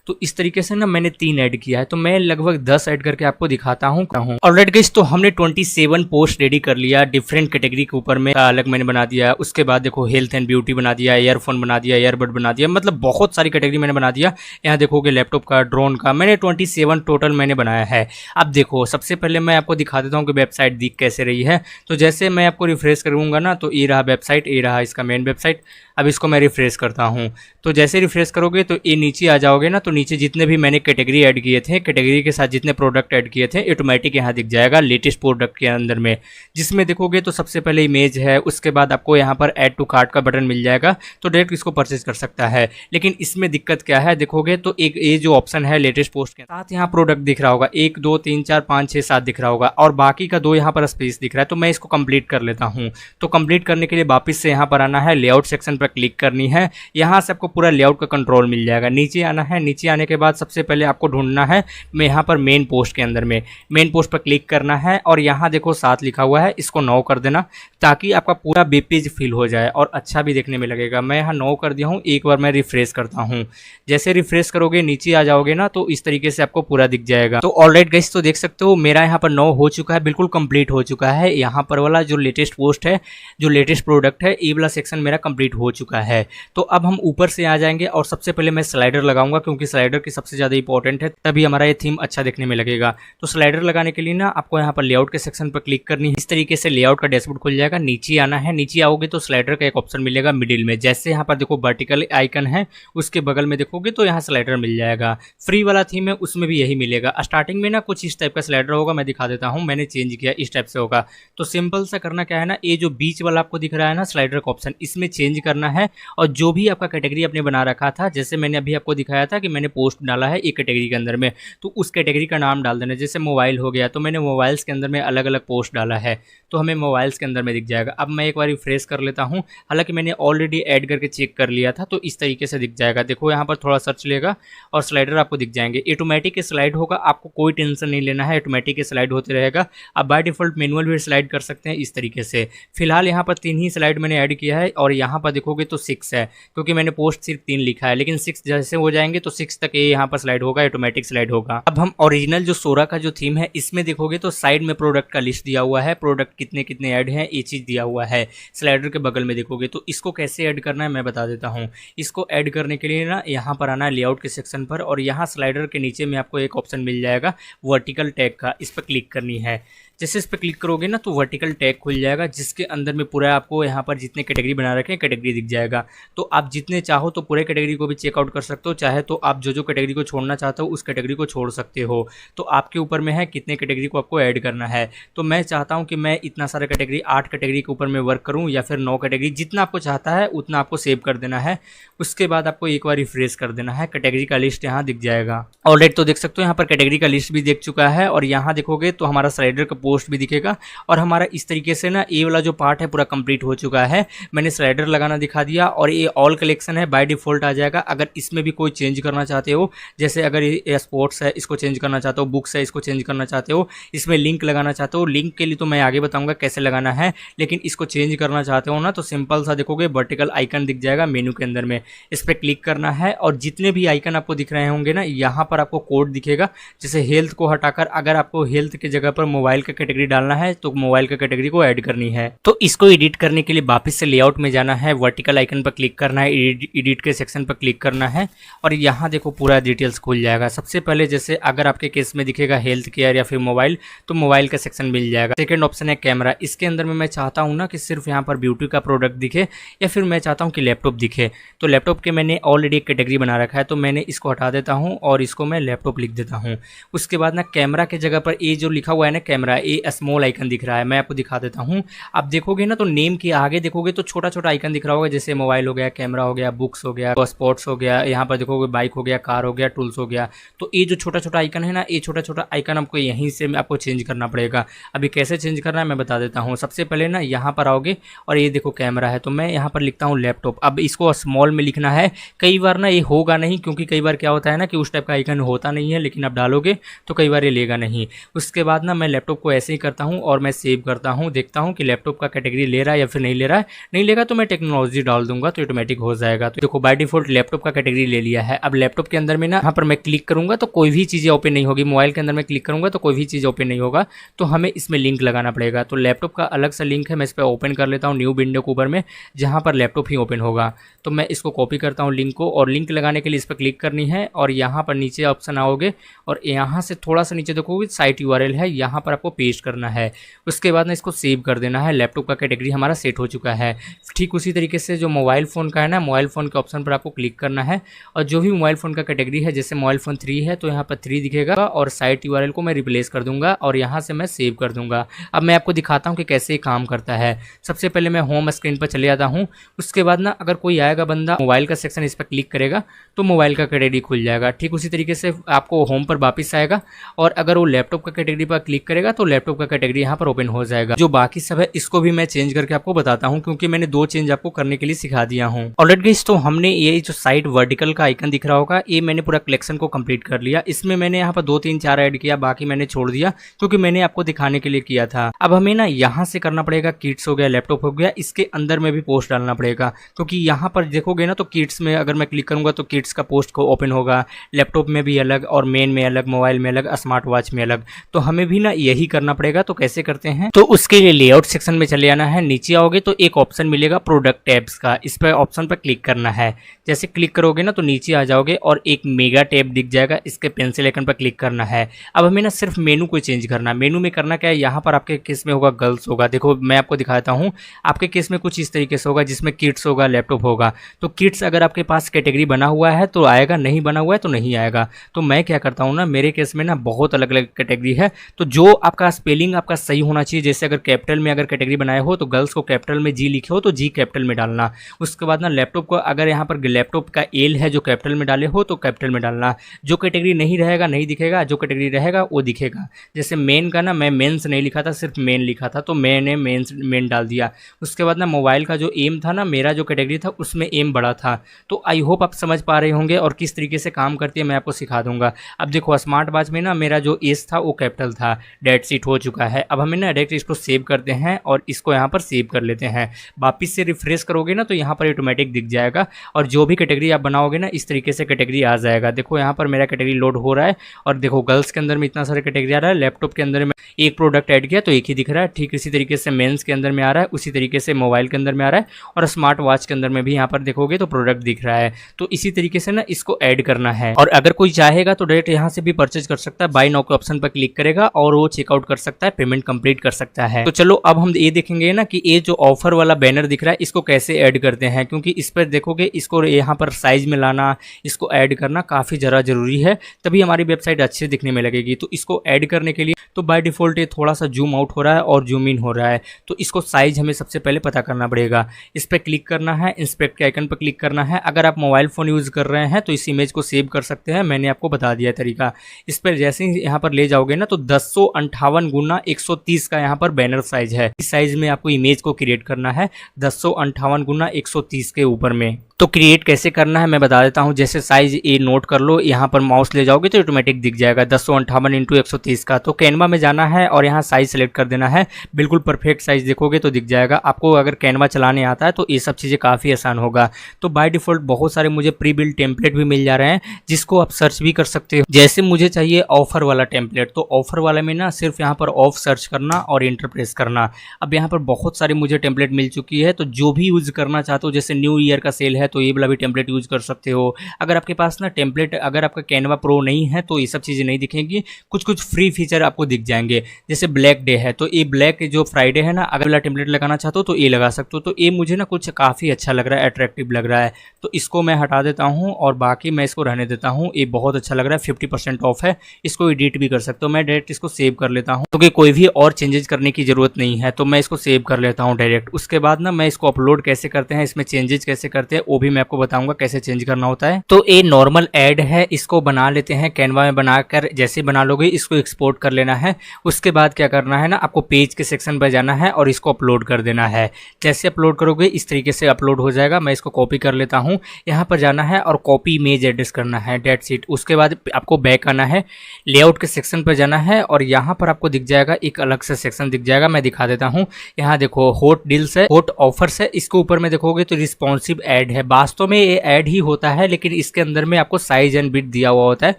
तो इस तरीके से ना मैंने 3 ऐड किया है, तो मैं लगभग 10 ऐड करके आपको दिखाता हूँ। ऑलराइट गाइस, तो हमने 27 पोस्ट रेडी कर लिया डिफरेंट कैटेगरी के ऊपर में, अलग मैंने बना दिया। उसके बाद देखो हेल्थ एंड ब्यूटी बना दिया, ईयरफोन बना दिया, ईयरबड बना दिया, मतलब बहुत सारी कैटेगरी मैंने बना दिया। यहाँ देखोगे लैपटॉप का, ड्रोन का, मैंने 27 टोटल मैंने बनाया है। अब देखो सबसे पहले मैं आपको दिखा देता हूँ कि वेबसाइट दिख कैसे रही है। तो जैसे मैं आपको रिफ्रेश करूँगा ना, तो ये रहा वेबसाइट, ये रहा इसका मेन वेबसाइट। अब इसको मैं रिफ्रेश करता हूँ, तो जैसे रिफ्रेश करोगे तो ये नीचे आ जाओगे ना, तो नीचे जितने भी मैंने कैटेगरी ऐड किए थे, कैटेगरी के साथ जितने प्रोडक्ट ऐड किए थे, ऑटोमेटिक यहाँ दिख जाएगा लेटेस्ट प्रोडक्ट के अंदर में। जिसमें देखोगे तो सबसे पहले इमेज है, उसके बाद आपको यहाँ पर ऐड टू कार्ट का बटन मिल जाएगा, तो डायरेक्ट इसको परचेज कर सकता है। लेकिन इसमें दिक्कत क्या है, देखोगे तो एक ये जो ऑप्शन है लेटेस्ट पोस्ट के साथ यहाँ प्रोडक्ट दिख रहा होगा, 1 2 3 4 5 6 7 दिख रहा होगा, और बाकी का 2 यहाँ पर स्पेस दिख रहा है। तो मैं इसको कंप्लीट कर लेता हूँ। तो कंप्लीट करने के लिए वापस से यहाँ पर आना है, लेआउट सेक्शन पर क्लिक करनी है। यहाँ से आपको पूरा लेआउट का कंट्रोल मिल जाएगा। नीचे आना है, नीचे आने के बाद सबसे पहले आपको ढूंढना है, मैं यहाँ पर मेन पोस्ट के अंदर में मेन पोस्ट पर क्लिक करना है, और यहाँ देखो 7 लिखा हुआ है, इसको 9 कर देना ताकि आपका पूरा वेब पेज फिल हो जाए और अच्छा भी देखने में लगेगा। मैं यहाँ 9 कर दिया हूँ। एक बार मैं रिफ्रेश करता हूँ। जैसे रिफ्रेश करोगे नीचे आ जाओगे ना, तो इस तरीके से आपको पूरा दिख जाएगा। तो ऑलराइट गाइस, तो देख सकते हो मेरा यहाँ पर 9 हो चुका है, बिल्कुल कंप्लीट हो चुका है। यहाँ पर वाला जो लेटेस्ट पोस्ट है, जो लेटेस्ट प्रोडक्ट है, ये वाला सेक्शन मेरा कंप्लीट हो चुका है। तो अब हम ऊपर से आ जाएंगे और सबसे पहले मैं स्लाइडर लगाऊंगा, क्योंकि स्लाइडर की सबसे ज़्यादा इंपॉर्टेंट है, तभी हमारा ये थीम अच्छा दिखने में लगेगा। तो स्लाइडर लगाने के लिए ना आपको यहाँ पर लेआउट के सेक्शन पर क्लिक करनी है। इस तरीके से लेआउट का डैशबोर्ड खुल जाएगा। नीचे आना है, नीचे आओगे तो स्लाइडर का एक ऑप्शन मिलेगा मिडिल में। जैसे यहाँ पर देखो वर्टिकल आइकन है, उसके बगल में देखोगे तो यहाँ स्लाइडर मिल जाएगा। फ्री वाला थीम है उसमें भी यही मिलेगा। स्टार्टिंग में ना कुछ इस टाइप का स्लाइडर होगा, मैं दिखा देता हूँ, मैंने चेंज किया, इस टाइप से होगा। तो सिंपल सा करना क्या है ना, ये जो बीच वाला आपको दिख रहा है ना स्लाइडर का ऑप्शन, इसमें चेंज करना है। और जो भी आपका कैटेगरी आपने बना रखा था, जैसे मैंने अभी आपको दिखाया था कि मैंने पोस्ट डाला है एक कैटेगरी के अंदर में, तो उस कैटेगरी का नाम डाल देना। जैसे मोबाइल हो गया तो मैंने मोबाइल्स के अंदर में अलग अलग पोस्ट डाला है, तो हमें मोबाइल्स के अंदर में दिख जाएगा। अब मैं एक बार रिफ्रेश कर लेता हूँ, हालांकि मैंने ऑलरेडी ऐड करके चेक कर लिया था, तो इस तरीके से दिख जाएगा। देखो यहाँ पर थोड़ा सर्च लेगा और स्लाइडर आपको दिख जाएंगे। ऑटोमेटिक स्लाइड होगा, आपको कोई टेंशन नहीं लेना है, ऑटोमेटिक स्लाइड होते रहेगा। आप बाय डिफॉल्ट मैनुअल भी स्लाइड कर सकते हैं इस तरीके से। फिलहाल यहाँ पर 3 ही स्लाइड मैंने ऐड किया है और यहाँ पर देखोगे तो 6 है, क्योंकि मैंने पोस्ट सिर्फ 3 लिखा है, लेकिन 6 जैसे हो जाएंगे तो 6 तक ये यहाँ पर स्लाइड होगा, ऑटोमेटिक स्लाइड होगा। अब हम ओरिजिनल जो सोरा का जो थीम है, इसमें देखोगे तो साइड में प्रोडक्ट का लिस्ट दिया हुआ है, प्रोडक्ट कितने कितने ऐड हैं ये चीज़ दिया हुआ है। स्लाइडर के बगल में देखोगे तो इसको कैसे ऐड करना है मैं बता देता हूँ। इसको ऐड करने के लिए ना यहाँ पर आना है लेआउट के सेक्शन पर, और यहाँ स्लाइडर के नीचे में आपको एक ऑप्शन मिल जाएगा वर्टिकल टैग का, इस पर क्लिक करनी है। जैसे इस पर क्लिक करोगे ना तो वर्टिकल टैग खुल जाएगा, जिसके अंदर में पूरा आपको यहाँ पर जितने कैटेगरी बना रखे हैं कैटेगरी दिख जाएगा। तो आप जितने चाहो तो पूरे कैटेगरी को भी चेकआउट कर सकते हो, चाहे तो आप जो कैटेगरी को छोड़ना चाहते हो उस कैटेगरी को छोड़ सकते हो। तो आपके ऊपर में है कितने कैटेगरी को आपको ऐड करना है। तो मैं चाहता हूँ कि मैं इतना सारा कैटेगरी 8 कैटेगरी के ऊपर में वर्क करूँ, या फिर 9 कैटेगरी, जितना आपको चाहता है उतना आपको सेव कर देना है। उसके बाद आपको एक बार रिफ्रेश कर देना है, कैटेगरी का लिस्ट यहाँ दिख जाएगा। ऑलरेडी तो देख सकते हो यहाँ पर कैटेगरी का लिस्ट भी देख चुका है, और यहाँ देखोगे तो हमारा स्लाइडर का पोस्ट भी दिखेगा। और हमारा इस तरीके से ना ये वाला जो पार्ट है पूरा कंप्लीट हो चुका है। मैंने स्लाइडर लगाना दिखा दिया, और ये ऑल कलेक्शन है, बाय डिफॉल्ट आ जाएगा। अगर इसमें भी कोई चेंज करना चाहते हो, जैसे अगर ये स्पोर्ट्स है इसको चेंज करना चाहते हो, बुक्स है इसको चेंज करना चाहते हो, इसमें लिंक लगाना चाहते हो, लिंक के लिए तो मैं आगे बताऊंगा कैसे लगाना है, लेकिन इसको चेंज करना चाहते हो ना तो सिंपल सा देखोगे वर्टिकल आइकन दिख जाएगा मेनू के अंदर में, इस पर क्लिक करना है। और जितने भी आइकन आपको दिख रहे होंगे ना, यहाँ पर आपको कोड दिखेगा। जैसे हेल्थ को हटाकर अगर आपको हेल्थ की जगह पर मोबाइल का कैटेगरी डालना है तो मोबाइल का कैटेगरी को ऐड करनी है। तो इसको एडिट करने के लिए वापस से लेआउट में जाना है, वर्टिकल आइकन पर क्लिक करना है, एडिट के सेक्शन पर क्लिक करना है, और यहाँ देखो पूरा डिटेल्स खुल जाएगा। सबसे पहले जैसे अगर आपके केस में दिखेगा हेल्थ केयर या फिर मोबाइल, तो मोबाइल का सेक्शन मिल जाएगा। सेकंड ऑप्शन है कैमरा, इसके अंदर में मैं चाहता हूँ ना कि सिर्फ यहाँ पर ब्यूटी का प्रोडक्ट दिखे, या फिर मैं चाहता हूँ कि लैपटॉप दिखे। तो लैपटॉप के मैंने ऑलरेडी एक कैटेगरी बना रखा है, तो मैंने इसको हटा देता हूँ और इसको मैं लैपटॉप लिख देता हूँ। उसके बाद ना कैमरा के जगह पर ये जो लिखा हुआ है ना कैमरा, ये स्मॉल आइकन दिख रहा है, मैं आपको दिखा देता हूँ। आप देखोगे ना तो नेम के आगे देखोगे तो छोटा छोटा आइकन दिख रहा होगा, जैसे मोबाइल हो गया, कैमरा हो गया, बुक्स हो गया, स्पोर्ट्स हो गया, यहाँ पर देखोगे बाइक हो गया, कार हो गया, टूल्स हो गया। तो ये जो छोटा छोटा आइकन है ना, ये छोटा छोटा आइकन आपको यहीं से आपको चेंज करना पड़ेगा। अभी कैसे चेंज करना है मैं बता देता हूँ। सबसे पहले ना यहाँ पर आओगे और ये देखो कैमरा है, तो मैं यहाँ पर लिखता हूँ लैपटॉप। अब इसको स्मॉल में लिखना है। कई बार ना ये होगा नहीं, क्योंकि कई बार क्या होता है ना कि उस टाइप का आइकन होता नहीं है, लेकिन आप डालोगे तो कई बार ये लेगा नहीं। उसके बाद ना मैं लैपटॉप को ऐसे ही करता हूँ और मैं सेव करता हूँ, देखता हूँ कि लैपटॉप का कैटेगरी ले रहा है या फिर नहीं ले रहा है। नहीं लेगा तो मैं टेक्नोलॉजी डाल दूंगा तो ऑटोमेटिक हो जाएगा। तो देखो बाय डिफॉल्ट लैपटॉप का कैटेगरी ले लिया है। अब लैपटॉप के अंदर में ना यहाँ पर मैं क्लिक करूंगा तो कोई भी चीज़ें ओपन नहीं होगी, मोबाइल के अंदर में क्लिक करूंगा तो कोई भी चीज़ ओपन नहीं होगा, तो हमें इसमें लिंक लगाना पड़ेगा। तो लैपटॉप का अलग सा लिंक है, मैं इस पर ओपन कर लेता हूँ न्यू विंडो के ऊपर में, जहाँ पर लैपटॉप ही ओपन होगा। तो मैं इसको कॉपी करता हूँ लिंक को, और लिंक लगाने के लिए इस पर क्लिक करनी है, और यहाँ पर नीचे ऑप्शन आओगे और यहाँ से थोड़ा सा नीचे देखोगे साइट यूआरएल है, यहाँ पर आपको पेस्ट करना है। उसके बाद ना इसको सेव कर देना है। लैपटॉप का कैटेगरी हमारा सेट हो चुका है। ठीक उसी तरीके से जो मोबाइल फ़ोन का है ना, मोबाइल फ़ोन के ऑप्शन पर आपको क्लिक करना है, और जो भी मोबाइल फ़ोन का कैटेगरी है, जैसे मोबाइल फ़ोन 3 है तो यहाँ पर 3 दिखेगा, और साइट यूआरएल को मैं रिप्लेस कर दूंगा और यहाँ से मैं सेव कर दूंगा। अब मैं आपको दिखाता हूँ कि कैसे काम करता है। सबसे पहले मैं होम स्क्रीन पर चले जाता हूँ। उसके बाद ना अगर कोई आएगा बंदा, मोबाइल का सेक्शन इस पर क्लिक करेगा तो मोबाइल का कैटेगरी खुल जाएगा। ठीक उसी तरीके से आपको होम पर वापस आएगा, और अगर वो लैपटॉप का कैटेगरी पर क्लिक करेगा तो लैपटॉप का कैटेगरी यहाँ पर ओपन हो जाएगा। जो बाकी सब है इसको भी मैं चेंज करके आपको बताता हूँ, क्योंकि मैंने 2 चेंज आपको करने के लिए सिखा दिया हूँ। ऑलरेडी गाइस, तो हमने ये जो साइड वर्टिकल का आइकन दिख रहा होगा, ये मैंने पूरा कलेक्शन को कंप्लीट कर लिया। इसमें मैंने यहाँ पर 2 3 4 ऐड किया, बाकी मैंने छोड़ दिया क्योंकि मैंने आपको दिखाने के लिए किया था। अब हमें ना यहाँ से करना पड़ेगा, किट्स हो गया, लैपटॉप हो गया, इसके अंदर में भी पोस्ट डालना पड़ेगा, क्योंकि यहाँ पर देखोगे ना तो किट्स में अगर मैं क्लिक करूंगा तो किट्स का पोस्ट को ओपन होगा, लैपटॉप में भी अलग, और मेन में अलग, मोबाइल में अलग, स्मार्ट वॉच में अलग। तो हमें भी ना यही करना पड़ेगा। तो कैसे करते हैं, तो उसके लिए लेआउट सेक्शन में चले जाना है। नीचे आओगे तो एक ऑप्शन मिलेगा प्रोडक्ट टैब्स का, इस पर ऑप्शन पर क्लिक करना है। जैसे क्लिक करोगे ना तो नीचे आ जाओगे और एक मेगा टैब दिख जाएगा, इसके पेंसिल आइकन पर क्लिक करना है। अब हमें ना सिर्फ मेनू को चेंज करना है। मेनू में करना क्या है, यहाँ पर आपके केस में होगा गर्ल्स होगा। देखो मैं आपको दिखाता हूँ, आपके केस में कुछ इस तरीके से होगा जिसमें किड्स होगा, लैपटॉप होगा। तो किड्स अगर आपके पास कैटेगरी बना हुआ है तो आएगा, नहीं बना हुआ है तो नहीं आएगा। तो मैं क्या करता हूँ ना, मेरे केस में ना बहुत अलग अलग कैटेगरी है। तो जो आपका स्पेलिंग आपका सही होना चाहिए, जैसे अगर कैपिटल में अगर कैटेगरी बनाए हो तो गर्ल्स को कैपिटल में जी लिखे हो तो जी कैपिटल में डालना। उसके बाद ना लैपटॉप को अगर यहाँ पर लैपटॉप का एल है जो कैपिटल में डाले हो तो कैपिटल में डालना। जो कैटेगरी नहीं रहेगा नहीं दिखेगा, जो कैटेगरी रहेगा वो दिखेगा। जैसे मेन का ना मैं मेंस नहीं लिखा था, सिर्फ मेन लिखा था तो मैंने मेन डाल दिया। उसके बाद ना मोबाइल का जो एम था ना, मेरा जो कैटेगरी था उसमें एम बड़ा था। तो आई होप आप समझ पा रहे होंगे और किस तरीके से काम करती है मैं आपको सिखा दूंगा। अब देखो स्मार्ट वॉच में ना मेरा जो एस था वो कैपिटल था। डेट शीट हो चुका है। अब हमें ना डायरेक्ट इसको सेव करते हैं और इसको यहाँ पर सेव कर लेते हैं। वापिस से रिफ्रेश करोगे ना तो यहाँ पर ऑटोमेटिक दिख जाएगा और जो भी कैटेगरी आप बनाओगे ना इस तरीके से कैटेगरी आ जाएगा। देखो यहाँ पर मेरा कैटेगरी लोड हो रहा है और देखो गर्ल्स के अंदर में इतना सारा कैटेगरी आ रहा है, लैपटॉप के अंदर में एक प्रोडक्ट ऐड किया तो एक ही दिख रहा है। ठीक इसी तरीके से मेंस के अंदर में आ रहा है, उसी तरीके से मोबाइल के अंदर में आ रहा है और स्मार्ट वॉच के अंदर में भी यहाँ पर देखोगे तो प्रोडक्ट दिख रहा है। तो इसी तरीके से ना इसको ऐड करना है और अगर कोई चाहेगा तो डायरेक्ट यहाँ से भी परचेज कर सकता है। बाय नाउ के ऑप्शन पर क्लिक करेगा और वो चेकआउट कर सकता है, पेमेंट कंप्लीट कर सकता है। तो चलो अब हम ये देखेंगे ना कि ये जो ऑफर वाला बैनर दिख रहा है इसको कैसे ऐड करते हैं, क्योंकि इस पर देखोगे इसको यहाँ पर साइज में लाना, इसको ऐड करना काफ़ी ज़्यादा जरूरी है, तभी हमारी वेबसाइट अच्छे दिखने में लगेगी। तो इसको ऐड करने के लिए तो बाय डिफ़ॉल्ट ये थोड़ा सा जूम आउट हो रहा है और जूम इन हो रहा है। तो इसको साइज हमें सबसे पहले पता करना पड़ेगा। इस पर क्लिक करना है, इंस्पेक्ट के आइकन पर क्लिक करना है। अगर आप मोबाइल फ़ोन यूज़ कर रहे हैं तो इस इमेज को सेव कर सकते हैं, मैंने आपको बता दिया तरीका। इस पर जैसे ही यहाँ पर ले जाओगे ना तो 1058 गुना 130 का यहाँ पर बैनर साइज है। इस साइज में आपको इमेज को क्रिएट करना है 1058 गुना 130 के ऊपर में। तो क्रिएट कैसे करना है मैं बता देता हूँ। जैसे साइज ये नोट कर लो, यहाँ पर माउस ले जाओगे तो ऑटोमेटिक दिख जाएगा 1058 इंटू 130 का। तो कैनवा में जाना है और यहाँ साइज सेलेक्ट कर देना है, बिल्कुल परफेक्ट साइज देखोगे तो दिख जाएगा। आपको अगर कैनवा चलाने आता है तो ये सब चीज़ें काफ़ी आसान होगा। तो बाय डिफ़ॉल्ट बहुत सारे मुझे प्री बिल्ड टेम्पलेट भी मिल जा रहे हैं जिसको आप सर्च भी कर सकते हो। जैसे मुझे चाहिए ऑफर वाला टेम्पलेट, तो ऑफर वाले में ना सिर्फ यहाँ पर ऑफ सर्च करना और इंटर प्रेस करना। अब यहाँ पर बहुत सारी मुझे टेम्पलेट मिल चुकी है, तो जो भी यूज़ करना चाहते हो, जैसे न्यू ईयर का सेल है तो ये वाला भी टेम्पलेट यूज कर सकते हो। अगर आपके पास ना टेम्पलेट, अगर आपका कैनवा प्रो नहीं है तो ये सब चीज़ें नहीं दिखेंगी, कुछ कुछ फ्री फीचर आपको दिख जाएंगे। जैसे ब्लैक डे है तो ये ब्लैक जो फ्राइडे है ना, अगर वाला टेम्पलेट लगाना चाहते हो तो ये लगा सकते हो। तो ये मुझे ना कुछ काफ़ी अच्छा लग रहा है, अट्रैक्टिव लग रहा है, तो इसको मैं हटा देता हूँ और बाकी मैं इसको रहने देता हूँ। ये बहुत अच्छा लग रहा है, 50% ऑफ है, इसको एडिट भी कर सकते हो। मैं डायरेक्ट इसको सेव कर लेता हूँ क्योंकि कोई भी और चेंजेस करने की जरूरत नहीं है, तो मैं इसको सेव कर लेता हूँ डायरेक्ट। उसके बाद ना मैं इसको अपलोड कैसे करते हैं, इसमें चेंजेस कैसे करते हैं वो भी मैं आपको बताऊंगा कैसे चेंज करना होता है। तो ये नॉर्मल ऐड है, इसको बना लेते हैं कैनवा में। बनाकर जैसे बना लोगे इसको एक्सपोर्ट कर लेना है। उसके बाद क्या करना है ना, आपको पेज के सेक्शन पर जाना है और इसको अपलोड कर देना है। जैसे अपलोड करोगे इस तरीके से अपलोड हो जाएगा। मैं इसको कॉपी कर लेता हूँ, यहाँ पर जाना है और कॉपी इमेज एड्रेस करना है, डेट शीट। उसके बाद आपको बैक आना है, लेआउट के सेक्शन पर जाना है और यहाँ पर आपको दिख जाएगा एक अलग से सेक्शन दिख जाएगा, मैं दिखा देता हूँ। यहाँ देखो हॉट डील्स है, हॉट ऑफर्स है, इसके ऊपर में देखोगे तो रिस्पॉन्सिव ऐड है। वास्तव में ये ऐड ही होता है लेकिन इसके अंदर में आपको साइज एंड बिट दिया हुआ होता है,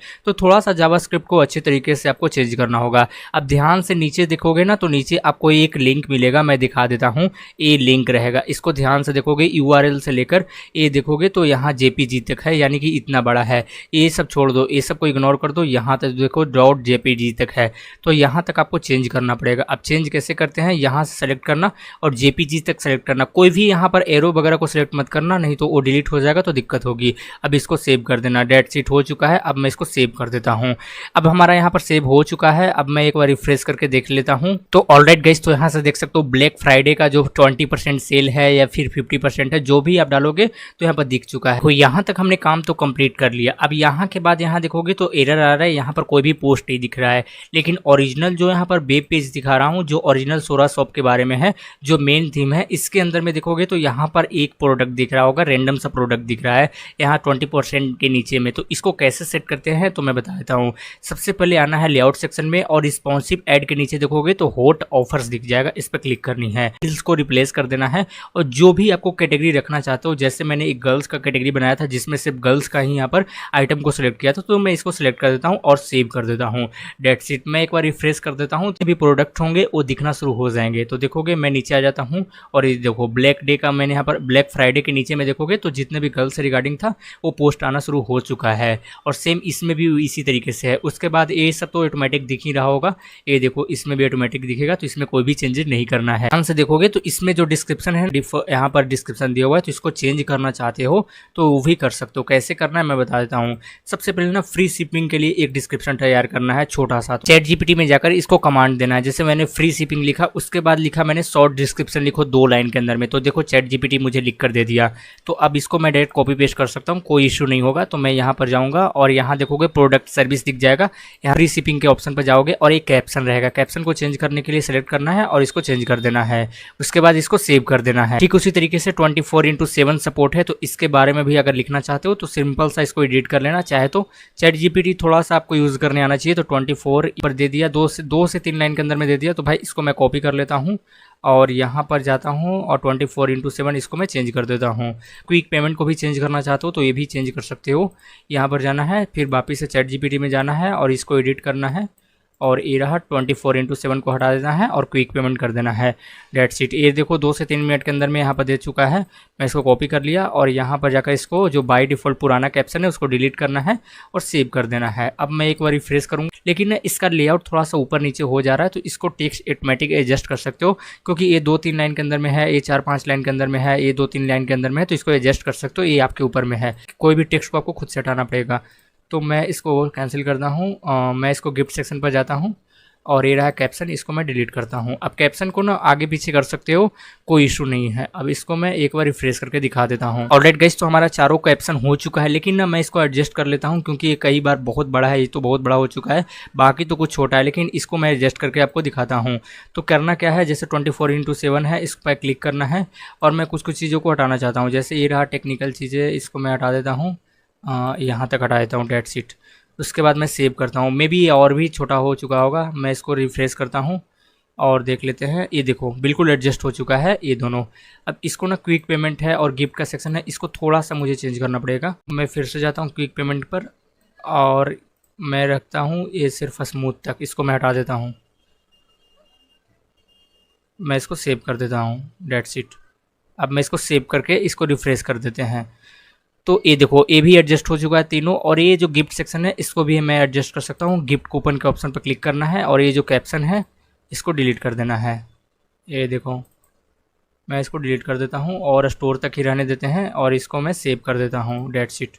तो थोड़ा सा जावास्क्रिप्ट को अच्छे तरीके से आपको चेंज करना होगा। अब ध्यान से नीचे देखोगे ना तो नीचे आपको एक लिंक मिलेगा, मैं दिखा देता हूँ। ये लिंक रहेगा, इसको ध्यान से देखोगे, यूआरएल से लेकर ये देखोगे तो यहाँ जेपीजी तक है, यानी कि इतना बड़ा है। ये सब छोड़ दो, ये सब को इग्नोर कर दो, यहाँ तक देखो .jpg तक है, तो यहाँ तक आपको चेंज करना पड़ेगा। अब चेंज कैसे करते हैं, यहाँ से सेलेक्ट करना और जेपीजी तक सेलेक्ट करना। कोई भी यहाँ पर एरो वगैरह को सिलेक्ट मत करना, नहीं तो वो डिलीट हो जाएगा तो दिक्कत होगी। अब इसको सेव कर देना, डेट शीट हो चुका है। अब मैं इसको सेव कर देता हूँ। अब हमारा यहाँ पर सेव हो चुका है। अब मैं एक बार रिफ्रेश करके देख लेता हूँ। तो ऑलराइट गाइस, तो यहाँ से देख सकते हो ब्लैक फ्राइडे का जो 20% सेल है या फिर 50% है, जो भी आप डालोगे तो यहाँ पर दिख चुका है। तो यहाँ तक हमने काम तो कंप्लीट कर लिया। अब यहाँ के बाद यहाँ देखोगे तो एरर आ रहा है, यहाँ पर कोई भी पोस्ट नहीं दिख रहा है। लेकिन ओरिजिनल जो यहाँ पर वेब पेज दिखा रहा हूँ, जो ओरिजिनल सोरा शॉप के बारे में है, जो मेन थीम है, इसके अंदर में देखोगे तो यहाँ पर एक प्रोडक्ट दिख रहा होगा, रैंडम सा प्रोडक्ट दिख रहा है यहाँ 20% के नीचे में। तो इसको कैसे सेट करते हैं तो मैं बता देता हूँ। सबसे पहले आना है लेआउट सेक्शन में और रिस्पॉन्सिव ऐड के नीचे देखोगे तो हॉट ऑफर्स दिख जाएगा, इस पर क्लिक करनी है। डील्स को रिप्लेस कर देना है और जो भी आपको कैटेगरी रखना चाहते हो, जैसे मैंने एक गर्ल्स का कैटेगरी बनाया था जिसमें सिर्फ गर्ल्स का ही यहाँ पर आइटम को सिलेक्ट किया था, तो मैं इसको सिलेक्ट कर देता हूँ और सेव कर देता हूँ। डेट शीट में एक बार रिफ्रेश कर देता हूँ, जो भी प्रोडक्ट होंगे वो दिखना शुरू हो जाएंगे। तो देखोगे मैं नीचे आ जाता हूँ और ये देखो ब्लैक डे का मैंने यहाँ पर, ब्लैक फ्राइडे के नीचे में देखोगे देखोगे तो जितने भी गर्ल्स से रिगार्डिंग था वो पोस्ट आना शुरू हो चुका है, और सेम इसमें भी इसी तरीके से है। उसके बाद ये सब तो ऑटोमेटिक दिख ही रहा होगा, ये देखो इसमें भी ऑटोमेटिक दिखेगा, तो इसमें कोई भी चेंजेस नहीं करना है। ध्यान से देखोगे तो इसमें जो डिस्क्रिप्शन है, यहाँ पर डिस्क्रिप्शन दिया हुआ है, तो इसको चेंज करना चाहते हो तो वो भी कर सकते हो। कैसे करना है मैं बता देता हूँ। सबसे पहले ना फ्री शिपिंग के लिए एक डिस्क्रिप्शन तैयार करना है छोटा सा। चैट जीपीटी में जाकर इसको कमांड देना है, जैसे मैंने फ्री शिपिंग लिखा, उसके बाद लिखा मैंने शॉर्ट डिस्क्रिप्शन लिखो 2 लाइन के अंदर में, तो देखो चैट जीपीटी मुझे लिख कर दे दिया। तो अब इसको मैं डायरेक्ट कॉपी पेस्ट कर सकता हूँ, कोई इशू नहीं होगा। तो मैं यहाँ पर जाऊँगा और यहाँ देखोगे प्रोडक्ट सर्विस दिख जाएगा, यहाँ फ्री शिपिंग के ऑप्शन पर जाओगे और एक कैप्शन रहेगा, कैप्शन को चेंज करने के लिए सेलेक्ट करना है और इसको चेंज कर देना है। उसके बाद इसको सेव कर देना है। ठीक उसी तरीके से 24/7 सपोर्ट है, तो इसके बारे में भी अगर लिखना चाहते हो तो सिंपल सा इसको एडिट कर लेना। चाहे तो चैट जीपीटी थोड़ा सा आपको यूज करने आना चाहिए, तो 24 पर दे दिया, 2 से 3 लाइन के अंदर में दे दिया। तो भाई इसको मैं कॉपी कर लेता हूँ और यहाँ पर जाता हूँ और 24/7 इसको मैं चेंज कर देता हूँ। क्विक पेमेंट को भी चेंज करना चाहते हो तो ये भी चेंज कर सकते हो। यहाँ पर जाना है, फिर वापस से चैट जीपीटी में जाना है और इसको एडिट करना है, और ये रहा 24/7 को हटा देना है और क्विक पेमेंट कर देना है। That's it. ये देखो 2 से 3 मिनट के अंदर में यहाँ पर दे चुका है। मैं इसको कॉपी कर लिया और यहाँ पर जाकर इसको जो बाय डिफ़ॉल्ट पुराना कैप्शन है उसको डिलीट करना है और सेव कर देना है। अब मैं एक बार रिफ्रेश करूँगा, लेकिन इसका लेआउट थोड़ा सा ऊपर नीचे हो जा रहा है, तो इसको टेक्स्ट ऑटोमेटिक एडजस्ट कर सकते हो, क्योंकि ये 2-3 लाइन के अंदर में है, ये 4-5 लाइन के अंदर में है, ये 2-3 लाइन के अंदर में है, तो इसको एडजस्ट कर सकते हो। ये आपके ऊपर में है, कोई भी टेक्स्ट को आपको खुद से हटाना पड़ेगा। तो मैं इसको कैंसिल करता हूँ। मैं इसको गिफ्ट सेक्शन पर जाता हूँ और ये रहा कैप्शन, इसको मैं डिलीट करता हूँ। अब कैप्शन को ना आगे पीछे कर सकते हो, कोई इशू नहीं है। अब इसको मैं एक बार रिफ्रेश करके दिखा देता हूँ। ऑलराइट गाइस, तो हमारा चारों कैप्शन हो चुका है, लेकिन ना मैं इसको एडजस्ट कर लेता हूँ, क्योंकि ये कई बार बहुत बड़ा है, ये तो बहुत बड़ा हो चुका है, बाकी तो कुछ छोटा है, लेकिन इसको मैं एडजस्ट करके आपको दिखाता हूँ। तो करना क्या है, जैसे 24/7 है, इस पर क्लिक करना है और मैं कुछ कुछ चीज़ों को हटाना चाहता हूँ। जैसे ये रहा टेक्निकल चीज़ें, इसको मैं हटा देता हूँ, यहाँ तक हटा देता हूँ, डेट्स इट। उसके बाद मैं सेव करता हूँ। मे बी ये और भी छोटा हो चुका होगा। मैं इसको रिफ्रेश करता हूँ और देख लेते हैं। ये देखो बिल्कुल एडजस्ट हो चुका है ये दोनों। अब इसको ना क्विक पेमेंट है और गिफ्ट का सेक्शन है, इसको थोड़ा सा मुझे चेंज करना पड़ेगा। मैं फिर से जाता हूँ क्विक पेमेंट पर और मैं रखता हूँ ये सिर्फ स्मूथ तक, इसको मैं हटा देता हूँ। मैं इसको सेव कर देता हूँ, डेट्स इट। अब मैं इसको सेव करके इसको रिफ्रेश कर देते हैं। तो ये देखो ये भी एडजस्ट हो चुका है तीनों। और ये जो गिफ्ट सेक्शन है इसको भी मैं एडजस्ट कर सकता हूँ। गिफ्ट कूपन के ऑप्शन पर क्लिक करना है और ये जो कैप्शन है इसको डिलीट कर देना है। ये देखो मैं इसको डिलीट कर देता हूँ और स्टोर तक ही रहने देते हैं और इसको मैं सेव कर देता हूँ, डेट्स इट।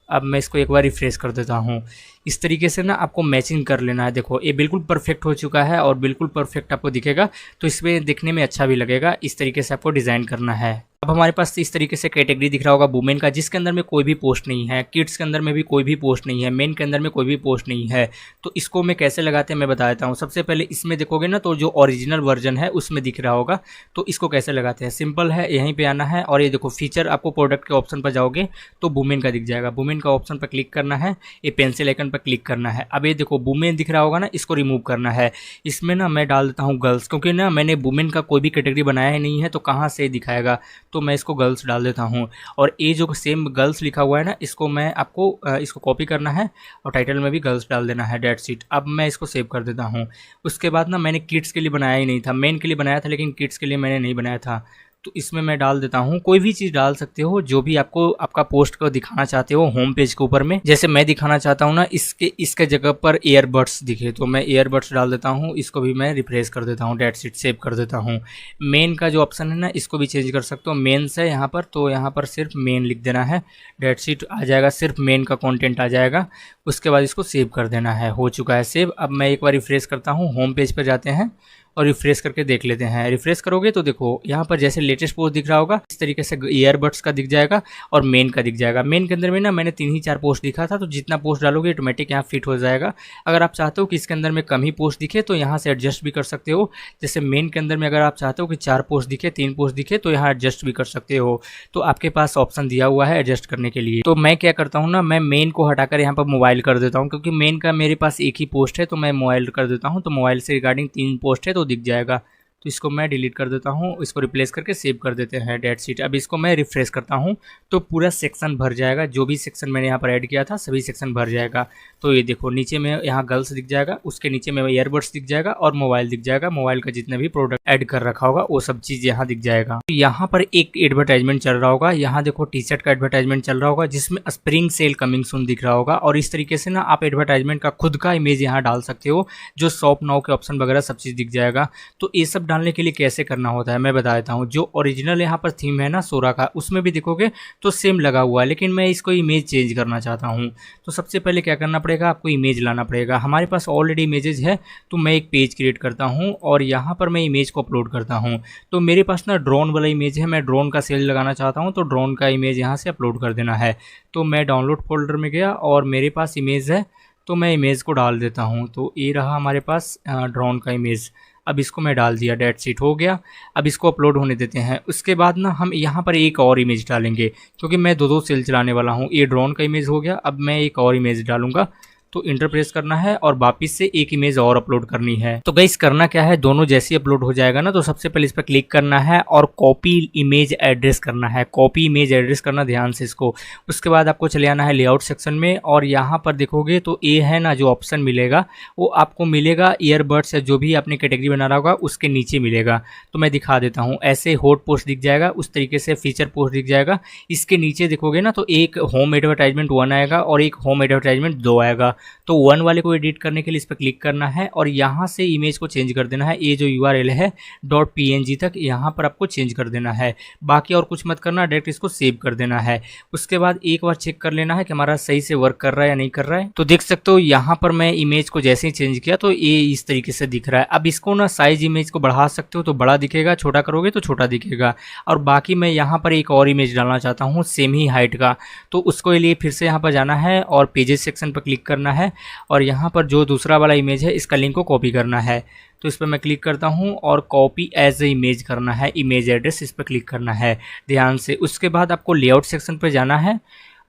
अब मैं इसको एक बार रिफ्रेश कर देता हूँ। इस तरीके से ना आपको मैचिंग कर लेना है। देखो ये बिल्कुल परफेक्ट हो चुका है और बिल्कुल परफेक्ट आपको दिखेगा, तो इसमें दिखने में अच्छा भी लगेगा। इस तरीके से आपको डिज़ाइन करना है। अब हमारे पास इस तरीके से कैटेगरी दिख रहा होगा वुमेन का, जिसके अंदर में कोई भी पोस्ट नहीं है, किड्स के अंदर में भी कोई भी पोस्ट नहीं है, मेन के अंदर में कोई भी पोस्ट नहीं है। तो इसको मैं कैसे लगाते हैं मैं बता देता हूँ। सबसे पहले इसमें देखोगे ना तो जो ओरिजिनल वर्जन है उसमें दिख रहा होगा, तो इसको कैसे लगाते हैं, सिंपल है, यहीं पे आना है और ये देखो फीचर, आपको प्रोडक्ट के ऑप्शन पर जाओगे तो वुमेन का दिख जाएगा। वुमेन का ऑप्शन पर क्लिक करना है, ये पेंसिल आइकन पर क्लिक करना है। अब ये देखो वुमेन दिख रहा होगा ना, इसको रिमूव करना है। इसमें ना मैं डाल देता हूँ गर्ल्स, क्योंकि ना मैंने वुमेन का कोई भी कैटेगरी बनाया ही नहीं है, तो कहाँ से दिखाएगा, तो मैं इसको गर्ल्स डाल देता हूँ। और ये जो सेम गर्ल्स लिखा हुआ है ना, इसको मैं आपको इसको कॉपी करना है और टाइटल में भी गर्ल्स डाल देना है, डेट्स इट। अब मैं इसको सेव कर देता हूँ। उसके बाद ना मैंने किड्स के लिए बनाया ही नहीं था, मेन के लिए बनाया था, लेकिन किड्स के लिए मैंने नहीं बनाया था। तो इसमें मैं डाल देता हूँ, कोई भी चीज़ डाल सकते हो जो भी आपको आपका पोस्ट को दिखाना चाहते हो होम पेज के ऊपर में। जैसे मैं दिखाना चाहता हूँ ना इसके जगह पर ईयरबड्स दिखे, तो मैं ईयरबड्स डाल देता हूँ। इसको भी मैं रिप्लेस कर देता हूँ, डेट्स इट, सेव कर देता हूँ। मेन का जो ऑप्शन है ना, इसको भी चेंज कर सकते हो। मेन से यहाँ पर, तो यहाँ पर सिर्फ मेन लिख देना है, डेट्स इट, आ जाएगा, सिर्फ मेन का कॉन्टेंट आ जाएगा। उसके बाद इसको सेव कर देना है, हो चुका है सेव। अब मैं एक बार रिफ्रेश करता हूँ, होम पेज पर जाते हैं और रिफ्रेश करके देख लेते हैं। रिफ्रेश करोगे तो देखो यहाँ पर जैसे लेटेस्ट पोस्ट दिख रहा होगा, इस तरीके से ईयरबड्स का दिख जाएगा और मेन का दिख जाएगा। मेन के अंदर में ना मैंने 3 ही 4 पोस्ट दिखा था, तो जितना पोस्ट डालोगे ऑटोमेटिक यहाँ फिट हो जाएगा। अगर आप चाहते हो कि इसके अंदर में कम ही पोस्ट दिखे तो यहाँ से एडजस्ट भी कर सकते हो। जैसे मेन के अंदर में अगर आप चाहते हो कि 4 पोस्ट दिखे, 3 पोस्ट दिखे, तो यहाँ एडजस्ट भी कर सकते हो। तो आपके पास ऑप्शन दिया हुआ है एडजस्ट करने के लिए। तो मैं क्या करता हूँ ना, मैं मेन को हटाकर यहाँ पर मोबाइल कर देता हूँ, क्योंकि मेन का मेरे पास एक ही पोस्ट है, तो मैं मोबाइल कर देता हूँ। तो मोबाइल से रिगार्डिंग 3 पोस्ट है तो दिख जाएगा। तो इसको मैं डिलीट कर देता हूँ, इसको रिप्लेस करके सेव कर देते हैं, डेट्स इट। अब इसको मैं रिफ्रेश करता हूँ तो पूरा सेक्शन भर जाएगा, जो भी सेक्शन मैंने यहाँ पर ऐड किया था सभी सेक्शन भर जाएगा। तो ये देखो नीचे में यहाँ गर्ल्स दिख जाएगा, उसके नीचे में ईयरबड्स दिख जाएगा और मोबाइल दिख जाएगा, मोबाइल का जितने भी प्रोडक्ट ऐड कर रखा होगा वो सब चीज़ यहाँ दिख जाएगा। यहाँ पर एक एडवर्टाइजमेंट चल रहा होगा, यहाँ देखो टी शर्ट का एडवर्टाइजमेंट चल रहा होगा जिसमें स्प्रिंग सेल कमिंग सून दिख रहा होगा। और इस तरीके से ना आप एडवर्टाइजमेंट का खुद का इमेज यहाँ डाल सकते हो, जो शॉप नाउ के ऑप्शन वगैरह सब चीज़ दिख जाएगा। तो ये सब डालने के लिए कैसे करना होता है मैं बता देता हूँ। जो ओरिजिनल यहाँ पर थीम है ना सोरा का, उसमें भी देखोगे तो सेम लगा हुआ है, लेकिन मैं इसको इमेज चेंज करना चाहता हूँ। तो सबसे पहले क्या करना पड़ेगा, आपको इमेज लाना पड़ेगा। हमारे पास ऑलरेडी इमेजेस है, तो मैं एक पेज क्रिएट करता हूँ और यहाँ पर मैं इमेज को अपलोड करता हूँ। तो मेरे पास ना ड्रोन वाला इमेज है, मैं ड्रोन का सेल लगाना चाहता हूँ, तो ड्रोन का इमेज यहाँ से अपलोड कर देना है। तो मैं डाउनलोड फोल्डर में गया और मेरे पास इमेज है, तो मैं इमेज को डाल देता हूँ। तो ये रहा हमारे पास ड्रोन का इमेज। अब इसको मैं डाल दिया, डेट शीट हो गया। अब इसको अपलोड होने देते हैं। उसके बाद ना हम यहाँ पर एक और इमेज डालेंगे, क्योंकि मैं दो सेल चलाने वाला हूँ। ये ड्रोन का इमेज हो गया, अब मैं एक और इमेज डालूंगा। तो इंटर प्रेस करना है और वापस से एक इमेज और अपलोड करनी है। तो गाइस करना क्या है, दोनों जैसे अपलोड हो जाएगा ना, तो सबसे पहले इस पर क्लिक करना है और कॉपी इमेज एड्रेस करना है। कॉपी इमेज एड्रेस करना, ध्यान से इसको। उसके बाद आपको चले आना है लेआउट सेक्शन में और यहाँ पर देखोगे तो ये है ना जो ऑप्शन मिलेगा, वो आपको मिलेगा ईयरबड्स या जो भी आपने कैटेगरी बना रहा होगा उसके नीचे मिलेगा। तो मैं दिखा देता हूँ, ऐसे हॉट पोस्ट दिख जाएगा, उस तरीके से फीचर पोस्ट दिख जाएगा। इसके नीचे देखोगे ना तो एक होम एडवर्टाइजमेंट 1 आएगा और एक होम एडवर्टाइजमेंट 2 आएगा। तो 1 वाले को एडिट करने के लिए इस पर क्लिक करना है और यहाँ से इमेज को चेंज कर देना है। ये जो URL है .png तक यहाँ पर आपको चेंज कर देना है। बाकी और कुछ मत करना, डायरेक्ट इसको सेव कर देना है। उसके बाद एक बार चेक कर लेना है कि हमारा सही से वर्क कर रहा है या नहीं कर रहा है। तो देख सकते हो यहाँ पर मैं इमेज को जैसे ही चेंज किया तो ये इस तरीके से दिख रहा है। अब इसको ना साइज इमेज को बढ़ा सकते हो तो बड़ा दिखेगा, छोटा करोगे तो छोटा दिखेगा। और बाकी मैं यहाँ पर एक और इमेज डालना चाहता हूँ सेम ही हाइट का, तो उसको लिए फिर से यहाँ पर जाना है और पेजेस सेक्शन पर क्लिक करना है और यहाँ पर जो दूसरा वाला इमेज है इसका लिंक को कॉपी करना है। तो इस पर मैं क्लिक करता हूँ और कॉपी एज ए इमेज करना है, इमेज एड्रेस इस पर क्लिक करना है ध्यान से। उसके बाद आपको लेआउट सेक्शन पर जाना है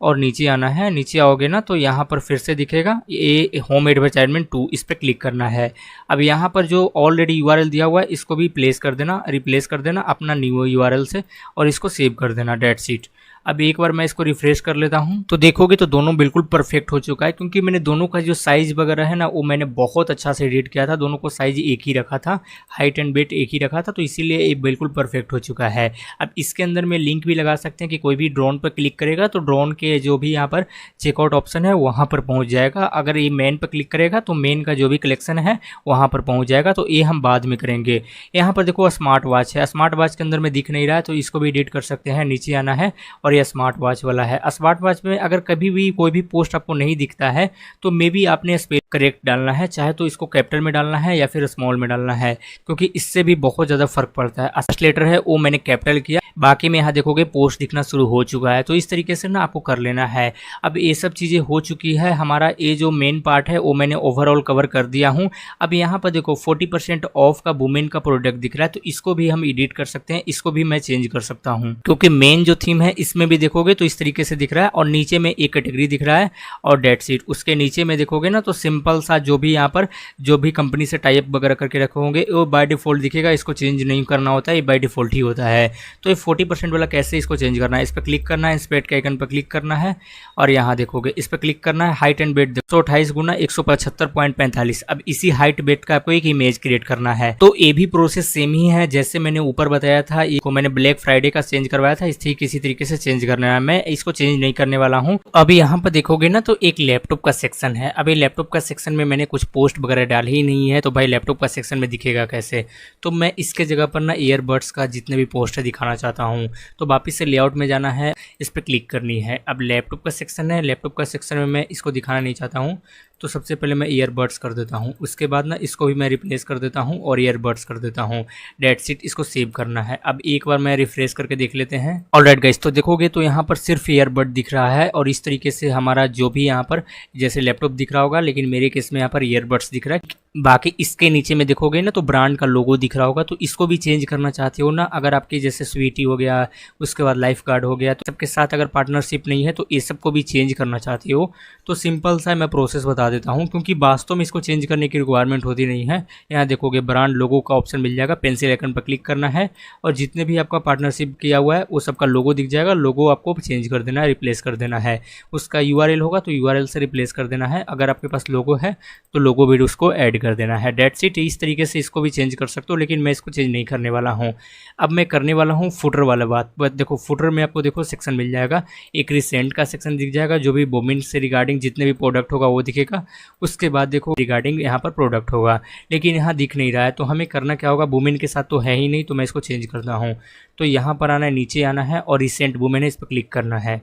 और नीचे आना है। नीचे आओगे ना तो यहाँ पर फिर से दिखेगा ये होम एडवर्टाइजमेंट 2, इस पर क्लिक करना है। अब यहाँ पर जो ऑलरेडी URL दिया हुआ है इसको भी प्लेस कर देना, रिप्लेस कर देना अपना न्यू URL से और इसको सेव कर देना, डेट्स इट। अब एक बार मैं इसको रिफ्रेश कर लेता हूं तो देखोगे तो दोनों बिल्कुल परफेक्ट हो चुका है, क्योंकि मैंने दोनों का जो साइज वगैरह है ना वो मैंने बहुत अच्छा से एडिट किया था। दोनों को साइज एक ही रखा था, हाइट एंड वेट एक ही रखा था, तो इसीलिए ये बिल्कुल परफेक्ट हो चुका है। अब इसके अंदर में लिंक भी लगा सकते हैं कि कोई भी ड्रोन पर क्लिक करेगा तो ड्रोन के जो भी यहाँ पर चेकआउट ऑप्शन है वहाँ पर पहुँच जाएगा। अगर ये मेन पर क्लिक करेगा तो मेन का जो भी कलेक्शन है वहाँ पर पहुँच जाएगा। तो ये हम बाद में करेंगे। यहाँ पर देखो स्मार्ट वॉच है, स्मार्ट वॉच के अंदर में दिख नहीं रहा है तो इसको भी एडिट कर सकते हैं। नीचे आना है और यह स्मार्ट वॉच वाला है। स्मार्ट वॉच में अगर कभी भी कोई भी पोस्ट आपको नहीं दिखता है तो मे बी आपने स्पेल करेक्ट डालना है, चाहे तो इसको कैपिटल में डालना है या फिर स्मॉल में डालना है, क्योंकि इससे भी बहुत ज़्यादा फर्क पड़ता है। ट्रांसलेटर है वो मैंने कैपिटल किया, बाकी में यहाँ देखोगे पोस्ट दिखना शुरू हो चुका है। तो इस तरीके से ना आपको कर लेना है। अब ये सब चीज़ें हो चुकी है, हमारा ये जो मेन पार्ट है वो मैंने ओवरऑल कवर कर दिया हूँ। अब यहाँ पर देखो 40% ऑफ का वुमेन का प्रोडक्ट दिख रहा है, तो इसको भी हम एडिट कर सकते हैं, इसको भी मैं चेंज कर सकता हूँ, क्योंकि मेन जो थीम है इसमें भी देखोगे तो इस तरीके से दिख रहा है और नीचे में एक कैटेगरी दिख रहा है और डेट शीट। उसके नीचे में देखोगे ना तो सिंपल सा जो भी यहाँ पर जो भी कंपनी से टाइप वगैरह करके रखे होंगे वो बाय डिफॉल्ट दिखेगा, इसको चेंज नहीं करना होता है, ये बाय डिफॉल्ट ही होता है। तो ये 40% वाला कैसे इसको चेंज करना है, इस पर क्लिक करना है, स्प्रेड के आइकन पर क्लिक करना है और यहाँ देखोगे इस पर क्लिक करना है। हाइट एंड वेट 128 गुना 175.45। अब इसी हाइट वेट का आपको एक इमेज क्रिएट करना है। तो ये भी प्रोसेस सेम ही है जैसे मैंने ऊपर बताया था। इसको मैंने ब्लैक फ्राइडे का चेंज करवाया था, इसी तरीके से चेंज करना है। मैं इसको चेंज नहीं करने वाला हूँ। अभी यहाँ पर देखोगे ना तो एक लैपटॉप का सेक्शन है। अभी लैपटॉप का सेक्शन में मैंने कुछ पोस्ट वगैरह डाल ही नहीं है, तो भाई लैपटॉप का सेक्शन में दिखेगा कैसे। तो मैं इसके जगह पर ना ईयरबड्स का जितने भी पोस्ट है दिखाना चाहता हूँ। तो वापस से लेआउट में जाना है, इस पर क्लिक करनी है। अब लैपटॉप का सेक्शन है, लैपटॉप का सेक्शन में मैं इसको दिखाना नहीं चाहता हूँ, तो सबसे पहले मैं ईयरबड्स कर देता हूँ। उसके बाद ना इसको भी मैं रिप्लेस कर देता हूँ और ईयरबड्स कर देता हूँ। डेट्स इट, इसको सेव करना है। अब एक बार मैं रिफ्रेश करके देख लेते हैं। ऑलराइट गाइस, तो देखोगे तो यहाँ पर सिर्फ ईयरबड दिख रहा है और इस तरीके से हमारा जो भी यहाँ पर जैसे लैपटॉप दिख रहा होगा, लेकिन मेरे केस में यहाँ पर ईयरबड्स दिख रहा है। बाकी इसके नीचे में देखोगे ना तो ब्रांड का लोगो दिख रहा होगा, तो इसको भी चेंज करना चाहते हो ना, अगर आपकी जैसे स्वीटी हो गया, उसके बाद लाइफ गार्ड हो गया, तो सबके साथ अगर पार्टनरशिप नहीं है तो ये सबको भी चेंज करना चाहते हो, तो सिंपल सा मैं प्रोसेस बता देता हूँ, क्योंकि वास्तव में इसको चेंज करने की रिक्वायरमेंट होती नहीं है। यहाँ देखोगे ब्रांड लोगो का ऑप्शन मिल जाएगा, पेंसिल आइकन पर क्लिक करना है और जितने भी आपका पार्टनरशिप किया हुआ है वो सबका लोगो दिख जाएगा। लोगो आपको चेंज कर देना है, रिप्लेस कर देना है। उसका यूआरएल होगा तो यूआरएल से रिप्लेस कर देना है। अगर आपके पास लोगो है तो लोगो भी उसको ऐड कर देना है। That's it. इस तरीके से इसको भी चेंज कर सकते हो, लेकिन मैं इसको चेंज नहीं करने वाला हूँ। अब मैं करने वाला हूँ फुटर वाला बात। बट देखो फुटर में आपको देखो सेक्शन मिल जाएगा, एक रिसेंट का सेक्शन दिख जाएगा, जो भी वुमेन से रिगार्डिंग जितने भी प्रोडक्ट होगा वो दिखेगा। उसके बाद देखो रिगार्डिंग यहाँ पर प्रोडक्ट होगा, लेकिन यहाँ दिख नहीं रहा है। तो हमें करना क्या होगा, वुमेन के साथ तो है ही नहीं, तो मैं इसको चेंज करता हूँ। तो यहाँ पर आना है, नीचे आना है और रिसेंट वुमेन है, इस पर क्लिक करना है।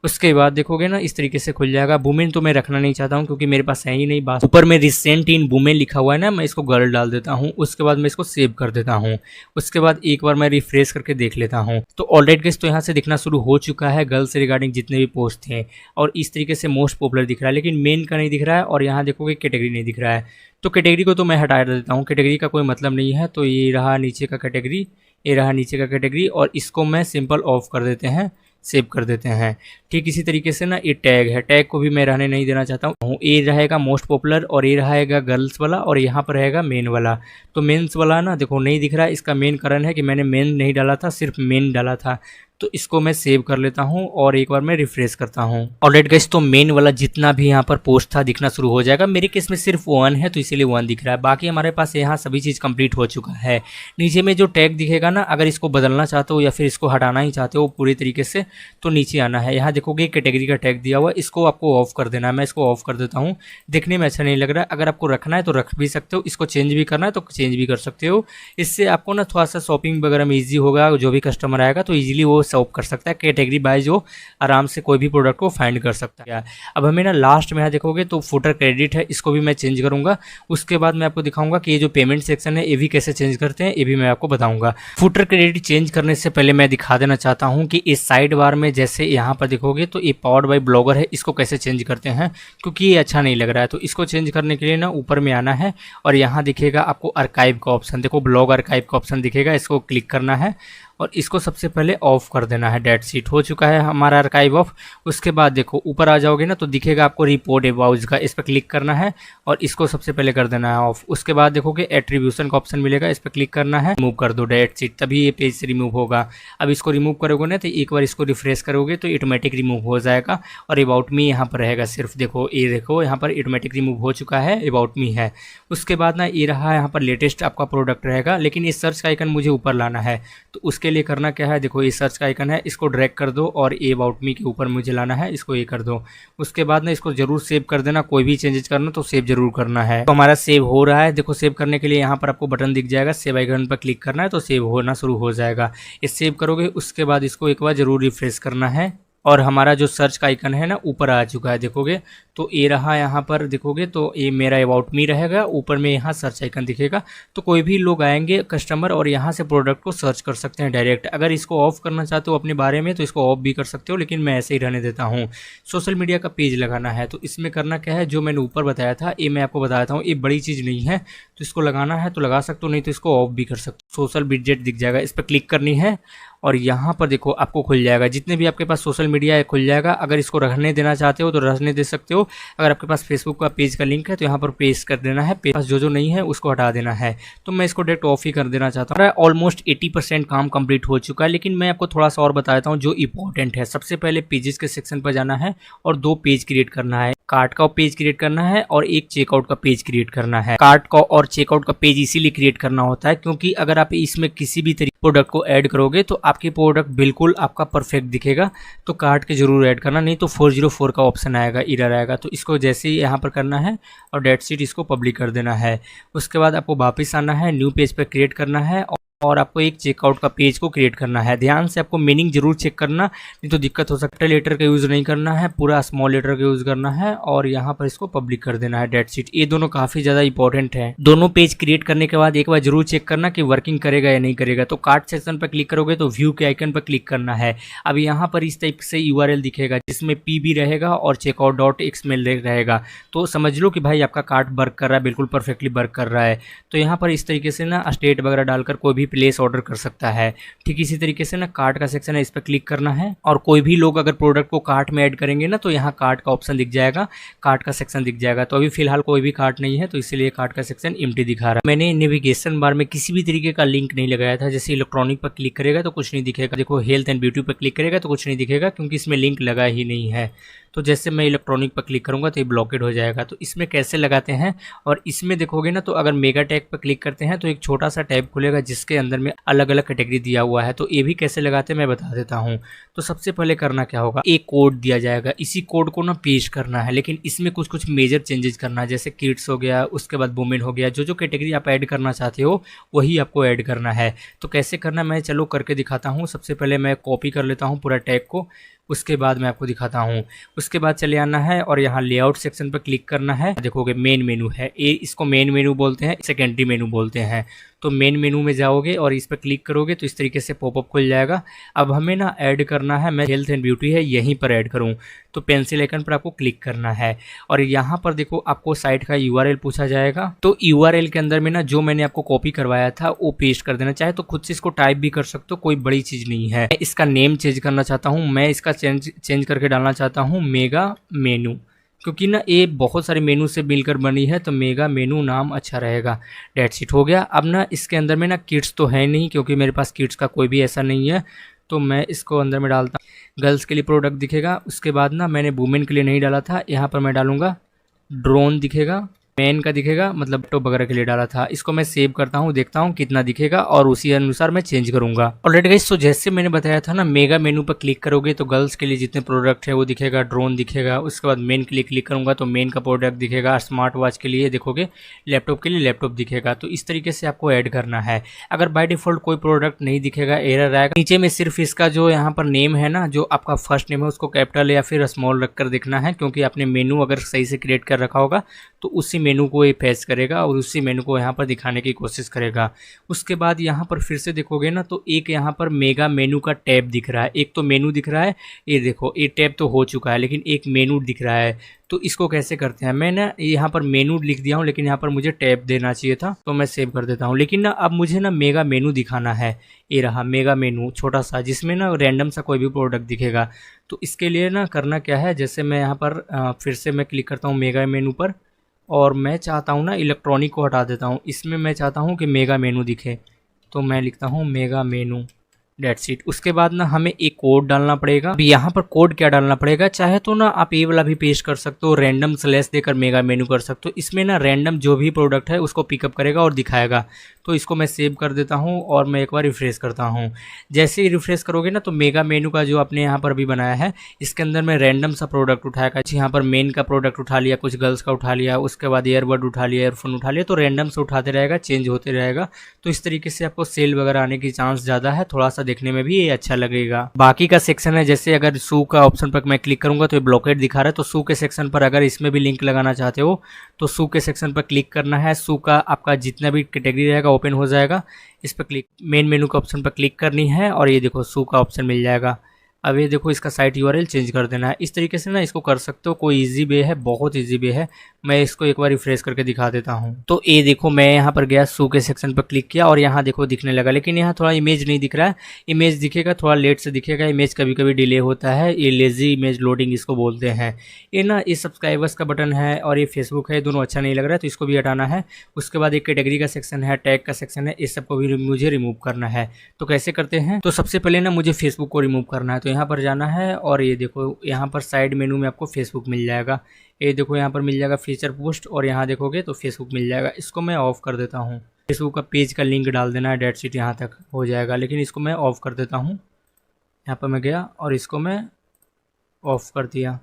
उसके बाद देखोगे ना इस तरीके से खुल जाएगा। वुमेन तो मैं रखना नहीं चाहता हूँ क्योंकि मेरे पास है ही नहीं। बात ऊपर में रिसेंट इन वुमेन लिखा हुआ है ना, मैं इसको गर्ल डाल देता हूँ। उसके बाद मैं इसको सेव कर देता हूँ। उसके बाद एक बार मैं रिफ्रेश करके देख लेता हूँ। तो ऑलराइट गाइस, तो यहाँ से दिखना शुरू हो चुका है गर्ल से रिगार्डिंग जितने भी पोस्ट थे, और इस तरीके से मोस्ट पॉपुलर दिख रहा है, लेकिन मेन का नहीं दिख रहा है। और यहाँ देखोगे कैटेगरी नहीं दिख रहा है, तो कैटेगरी को तो मैं हटा देता हूँ, कैटेगरी का कोई मतलब नहीं है। तो ये रहा नीचे का कैटेगरी, ये रहा नीचे का कैटेगरी, और इसको मैं सिंपल ऑफ कर देते हैं, सेव कर देते हैं। ठीक इसी तरीके से ना ये टैग है, टैग को भी मैं रहने नहीं देना चाहता हूँ। ये रहेगा मोस्ट पॉपुलर और ये रहेगा गर्ल्स वाला और यहाँ पर रहेगा मेन वाला। तो मेंस वाला ना देखो नहीं दिख रहा है, इसका मेन कारण है कि मैंने मेन नहीं डाला था, सिर्फ मेन डाला था। तो इसको मैं सेव कर लेता हूँ और एक बार मैं रिफ्रेश करता हूँ। ऑलराइट गाइस, तो मेन वाला जितना भी यहाँ पर पोस्ट था दिखना शुरू हो जाएगा। मेरे केस में सिर्फ 1 है तो इसीलिए 1 दिख रहा है, बाकी हमारे पास यहाँ सभी चीज़ कंप्लीट हो चुका है। नीचे में जो टैग दिखेगा ना, अगर इसको बदलना चाहते हो या फिर इसको हटाना ही चाहते हो पूरी तरीके से, तो नीचे आना है। यहाँ देखोगे कैटेगरी का टैग दिया हुआ है, इसको आपको ऑफ कर देना है। मैं इसको ऑफ कर देता हूँ, देखने में अच्छा नहीं लग रहा है। अगर आपको रखना है तो रख भी सकते हो, इसको चेंज भी करना है तो चेंज भी कर सकते हो। इससे आपको ना थोड़ा सा शॉपिंग वगैरह में ईजी होगा, जो भी कस्टमर आएगा तो ईजिली वो शॉप कर सकता है। कैटेगरी वाइज वो आराम से कोई भी प्रोडक्ट को फाइंड कर सकता है। अब हमें ना लास्ट में यहाँ देखोगे तो फुटर क्रेडिट है, इसको भी मैं चेंज करूंगा। उसके बाद मैं आपको दिखाऊंगा कि ये जो पेमेंट सेक्शन है ये भी कैसे चेंज करते हैं, ये भी मैं आपको बताऊंगा। फुटर क्रेडिट चेंज करने से पहले मैं दिखा देना चाहता हूँ कि इस साइड बार में जैसे यहाँ पर देखोगे तो ये पावर्ड बाय ब्लॉगर है, इसको कैसे चेंज करते हैं, क्योंकि ये अच्छा नहीं लग रहा है। तो इसको चेंज करने के लिए ना ऊपर में आना है और यहाँ दिखेगा आपको आर्काइव का ऑप्शन, देखो ब्लॉग आर्काइव का ऑप्शन दिखेगा, इसको क्लिक करना है और इसको सबसे पहले ऑफ कर देना है। डेट शीट हो चुका है हमारा आर्काइव ऑफ। उसके बाद देखो ऊपर आ जाओगे ना तो दिखेगा आपको रिपोर्ट अबाउट का, इस पर क्लिक करना है और इसको सबसे पहले कर देना है ऑफ। उसके बाद देखोगे एट्रीब्यूशन का ऑप्शन मिलेगा, इस पर क्लिक करना है, रिमूव कर दो डेट शीट, तभी ये पेज से रिमूव होगा। अब इसको रिमूव करोगे ना तो एक बार इसको रिफ्रेश करोगे तो ऑटोमेटिक रिमूव हो जाएगा और अबाउट मी यहाँ पर रहेगा सिर्फ। देखो ये देखो यहाँ पर ऑटोमेटिक रिमूव हो चुका है, अबाउट मी है। उसके बाद ना ये रहा यहाँ पर लेटेस्ट आपका प्रोडक्ट रहेगा, लेकिन इस सर्च का आइकन मुझे ऊपर लाना है। तो उसके लिए करना क्या है, देखो ये सर्च का आइकन है, इसको ड्रैग कर दो और ये अबाउट मी के ऊपर मुझे लाना है, इसको ये कर दो। उसके बाद ना इसको जरूर सेव कर देना, कोई भी चेंजेस करना तो सेव जरूर करना है। तो हमारा सेव हो रहा है। देखो सेव करने के लिए यहाँ पर आपको बटन दिख जाएगा, सेव आइकन पर क्लिक करना है तो सेव होना शुरू हो जाएगा। ये सेव करोगे उसके बाद इसको एक बार जरूर रिफ्रेश करना है और हमारा जो सर्च का आइकन है ना ऊपर आ चुका है। देखोगे तो ये रहा, यहाँ पर देखोगे तो ये मेरा अबाउट मी रहेगा, ऊपर में यहाँ सर्च आइकन दिखेगा। तो कोई भी लोग आएंगे कस्टमर और यहाँ से प्रोडक्ट को सर्च कर सकते हैं डायरेक्ट। अगर इसको ऑफ करना चाहते हो अपने बारे में तो इसको ऑफ भी कर सकते हो, लेकिन मैं ऐसे ही रहने देता हूँ। सोशल मीडिया का पेज लगाना है तो इसमें करना क्या है, जो मैंने ऊपर बताया था ये मैं आपको बताया था, ये बड़ी चीज़ नहीं है। तो इसको लगाना है तो लगा सकते हो, नहीं तो इसको ऑफ भी कर सकते हो। सोशल विजेट दिख जाएगा, इस पर क्लिक करनी है और यहाँ पर देखो आपको खुल जाएगा, जितने भी आपके पास सोशल मीडिया है खुल जाएगा। अगर इसको रखने देना चाहते हो तो रखने दे सकते हो। अगर आपके पास फेसबुक का पेज का लिंक है तो यहाँ पर पेस्ट कर देना है, पास जो नहीं है उसको हटा देना है। तो मैं इसको डायरेक्ट ऑफ ही कर देना चाहता हूँ। ऑलमोस्ट 80% काम कंप्लीट हो चुका है, लेकिन मैं आपको थोड़ा सा और बताता हूँ जो इंपॉर्टेंट है। सबसे पहले पेजेस के सेक्शन पर जाना है और 2 पेज क्रिएट करना है। कार्ट का पेज क्रिएट करना है और एक चेकआउट का पेज क्रिएट करना है। कार्ट का और चेकआउट का पेज इसीलिए क्रिएट करना होता है क्योंकि अगर आप इसमें किसी भी तरीके प्रोडक्ट को ऐड करोगे तो आपकी प्रोडक्ट बिल्कुल आपका परफेक्ट दिखेगा। तो कार्ट के जरूर ऐड करना, नहीं तो 404 का ऑप्शन आएगा, एरर आएगा। तो इसको जैसे ही यहाँ पर करना है और डेट शीट इसको पब्लिक कर देना है। उसके बाद आपको वापस आना है, न्यू पेज पर क्रिएट करना है और आपको एक चेकआउट का पेज को क्रिएट करना है। ध्यान से आपको मीनिंग जरूर चेक करना, नहीं तो दिक्कत हो सकता है। लेटर का यूज़ नहीं करना है, पूरा स्मॉल लेटर का यूज़ करना है और यहाँ पर इसको पब्लिक कर देना है, डेट शीट। ये दोनों काफ़ी ज़्यादा इंपॉर्टेंट है। दोनों पेज क्रिएट करने के बाद एक बार जरूर चेक करना कि वर्किंग करेगा या नहीं करेगा। तो कार्ट सेक्शन पर क्लिक करोगे तो व्यू के आइकन पर क्लिक करना है। अब यहाँ पर इस टाइप से URL दिखेगा जिसमें PB रहेगा और checkout.xml रहेगा। तो समझ लो कि भाई आपका कार्ट वर्क कर रहा है, बिल्कुल परफेक्टली वर्क कर रहा है। तो यहाँ पर इस तरीके से ना स्टेट वगैरह डालकर कोई भी प्लेस ऑर्डर कर सकता है। ठीक इसी तरीके से ना कार्ट का सेक्शन है, इस पर क्लिक करना है और कोई भी लोग अगर प्रोडक्ट को कार्ट में ऐड करेंगे ना तो यहाँ कार्ट का ऑप्शन दिख जाएगा, कार्ट का सेक्शन दिख जाएगा। तो अभी फिलहाल कोई भी कार्ट नहीं है तो इसीलिए कार्ट का सेक्शन एम्प्टी दिखा रहा है। मैंने नेविगेशन बार में किसी भी तरीके का लिंक नहीं लगाया था, जैसे इलेक्ट्रॉनिक पर क्लिक करेगा तो कुछ नहीं दिखेगा, देखो हेल्थ एंड ब्यूटी पर क्लिक करेगा तो कुछ नहीं दिखेगा क्योंकि इसमें लिंक लगा ही नहीं है। तो जैसे मैं इलेक्ट्रॉनिक पर क्लिक करूंगा तो ये ब्लॉकेड हो जाएगा। तो इसमें कैसे लगाते हैं, और इसमें देखोगे ना तो अगर मेगा टैग पर क्लिक करते हैं तो एक छोटा सा टैब खुलेगा जिसके अंदर में अलग अलग कैटेगरी दिया हुआ है। तो ये भी कैसे लगाते हैं मैं बता देता हूँ। तो सबसे पहले करना क्या होगा, एक कोड दिया जाएगा, इसी कोड को ना पेस्ट करना है, लेकिन इसमें कुछ कुछ मेजर चेंजेस करना है, जैसे किड्स हो गया, उसके बाद वुमेन हो गया, जो कैटेगरी आप ऐड करना चाहते हो वही आपको ऐड करना है। तो कैसे करना मैं चलो करके दिखाता हूँ। सबसे पहले मैं कॉपी कर लेता हूँ पूरा टैग को, उसके बाद मैं आपको दिखाता हूँ। उसके बाद चले आना है और यहाँ लेआउट सेक्शन पर क्लिक करना है। देखोगे मेन मेनू है, ये इसको मेन मेनू बोलते हैं, सेकेंडरी मेनू बोलते हैं। तो मेन मेनू में जाओगे और इस पर क्लिक करोगे तो इस तरीके से पॉपअप खुल जाएगा। अब हमें ना ऐड करना है, मैं हेल्थ एंड ब्यूटी है यहीं पर ऐड करूँ, तो पेंसिल आइकन पर आपको क्लिक करना है और यहाँ पर देखो आपको साइट का URL पूछा जाएगा। तो URL के अंदर में ना जो मैंने आपको कॉपी करवाया था वो पेस्ट कर देना, चाहे तो खुद से इसको टाइप भी कर सकते हो, कोई बड़ी चीज़ नहीं है। इसका नेम चेंज करना चाहता हूँ, मैं इसका चेंज करके डालना चाहता हूँ मेगा मेनू, क्योंकि ना ये बहुत सारे मेनू से मिलकर बनी है तो मेगा मेनू नाम अच्छा रहेगा। डेट्स इट हो गया। अब ना इसके अंदर में ना किड्स तो है नहीं क्योंकि मेरे पास किड्स का कोई भी ऐसा नहीं है, तो मैं इसको अंदर में डालता हूँ। गर्ल्स के लिए प्रोडक्ट दिखेगा। उसके बाद ना मैंने वुमेन के लिए नहीं डाला था, यहाँ पर मैं डालूंगा ड्रोन दिखेगा, मैन का दिखेगा, मतलब लैपटॉप वगैरह के लिए डाला था। इसको मैं सेव करता हूँ, देखता हूँ कितना दिखेगा और उसी अनुसार मैं चेंज करूंगा। ऑलरेडी गाइस, तो जैसे मैंने बताया था ना, मेगा मेनू पर क्लिक करोगे तो गर्ल्स के लिए जितने प्रोडक्ट है वो दिखेगा, ड्रोन दिखेगा। उसके बाद मेन के लिए क्लिक करूंगा तो मेन का प्रोडक्ट दिखेगा, स्मार्ट वॉच के लिए देखोगे, लैपटॉप के लिए लैपटॉप दिखेगा। तो इस तरीके से आपको ऐड करना है। अगर बाय डिफॉल्ट कोई प्रोडक्ट नहीं दिखेगा, एरर आएगा। नीचे में सिर्फ इसका जो यहाँ पर नेम है ना, जो आपका फर्स्ट नेम है उसको कैपिटल या फिर स्मॉल रखकर देखना है, क्योंकि आपने मेनू अगर सही से क्रिएट कर रखा होगा तो उसी मेनू को ये फेच करेगा और उसी मेनू को यहाँ पर दिखाने की कोशिश करेगा। उसके बाद यहाँ पर फिर से देखोगे ना तो एक यहाँ पर मेगा मेनू का टैब दिख रहा है। एक तो मेनू दिख रहा है, ये देखो ये टैब तो हो चुका है, लेकिन एक मेनू दिख रहा है। तो इसको कैसे करते हैं, मैं ना यहाँ पर मेनू लिख दिया हूँ लेकिन यहाँ पर मुझे टैब देना चाहिए था, तो मैं सेव कर देता हूँ। लेकिन ना अब मुझे ना मेगा मेनू दिखाना है, ये रहा मेगा मेनू छोटा सा, जिसमें ना रैंडम सा कोई भी प्रोडक्ट दिखेगा। तो इसके लिए ना करना क्या है, जैसे मैं यहाँ पर फिर से मैं क्लिक करता हूँ मेगा मेनू पर और मैं चाहता हूँ ना इलेक्ट्रॉनिक को हटा देता हूँ, इसमें मैं चाहता हूँ कि मेगा मेनू दिखे, तो मैं लिखता हूँ मेगा मेनू, डेट्स इट। उसके बाद ना हमें एक कोड डालना पड़ेगा। अब यहाँ पर कोड क्या डालना पड़ेगा, चाहे तो ना आप ये वाला भी पेश कर सकते हो, रैंडम स्लैश देकर मेगा मेनू कर सकते हो। इसमें ना रैंडम जो भी प्रोडक्ट है उसको पिकअप करेगा और दिखाएगा। तो इसको मैं सेव कर देता हूँ और मैं एक बार रिफ्रेश करता हूँ। जैसे ही रिफ्रेश करोगे ना तो मेगा मेनू का जो आपने यहाँ पर भी बनाया है, इसके अंदर में रैंडम सा प्रोडक्ट उठाएगा। यहाँ पर मेन का प्रोडक्ट उठा लिया, कुछ गर्ल्स का उठा लिया, उसके बाद ईयरबड उठा लिया, ईयरफोन उठा लिया, तो रैंडम से उठाते रहेगा, चेंज होते रहेगा। तो इस तरीके से आपको सेल वगैरह आने की चांस ज़्यादा है, थोड़ा सा देखने में भी ये अच्छा लगेगा। बाकी का सेक्शन है, जैसे अगर शू का ऑप्शन पर मैं क्लिक करूंगा तो ये ब्लॉकेट दिखा रहा है। तो शू के सेक्शन पर अगर इसमें भी लिंक लगाना चाहते हो तो शू के सेक्शन पर क्लिक करना है। शू का आपका जितना भी कैटेगरी रहेगा ओपन हो जाएगा। इस पर क्लिक, मेन मेनू का ऑप्शन पर क्लिक करनी है और ये देखो शू का ऑप्शन मिल जाएगा। अब ये देखो इसका साइट URL चेंज कर देना है। इस तरीके से ना इसको कर सकते हो, कोई इजी वे है, बहुत इजी वे है। मैं इसको एक बार रिफ्रेश करके दिखा देता हूँ। तो ये देखो मैं यहाँ पर गया, शू के सेक्शन पर क्लिक किया और यहाँ देखो दिखने लगा, लेकिन यहाँ थोड़ा इमेज नहीं दिख रहा है। इमेज दिखेगा, थोड़ा लेट से दिखेगा, इमेज कभी कभी डिले होता है, ये लेजी इमेज लोडिंग इसको बोलते हैं। ये ना ये सब्सक्राइबर्स का बटन है और ये फेसबुक है, दोनों अच्छा नहीं लग रहा है तो इसको भी हटाना है। उसके बाद एक कैटेगरी का सेक्शन है, टैग का सेक्शन है, इस सबको भी मुझे रिमूव करना है। तो कैसे करते हैं, तो सबसे पहले ना मुझे फेसबुक को रिमूव करना है। तो यहाँ पर जाना है और ये देखो यहाँ पर साइड मेनू में आपको फेसबुक मिल जाएगा। ये देखो यहाँ पर मिल जाएगा फीचर पोस्ट और यहाँ देखोगे तो फेसबुक मिल जाएगा। इसको मैं ऑफ कर देता हूँ। फेसबुक का पेज का लिंक डाल देना है, डेट शीट यहाँ तक हो जाएगा, लेकिन इसको मैं ऑफ कर देता हूँ। यहाँ पर मैं गया और इसको मैं ऑफ कर दिया।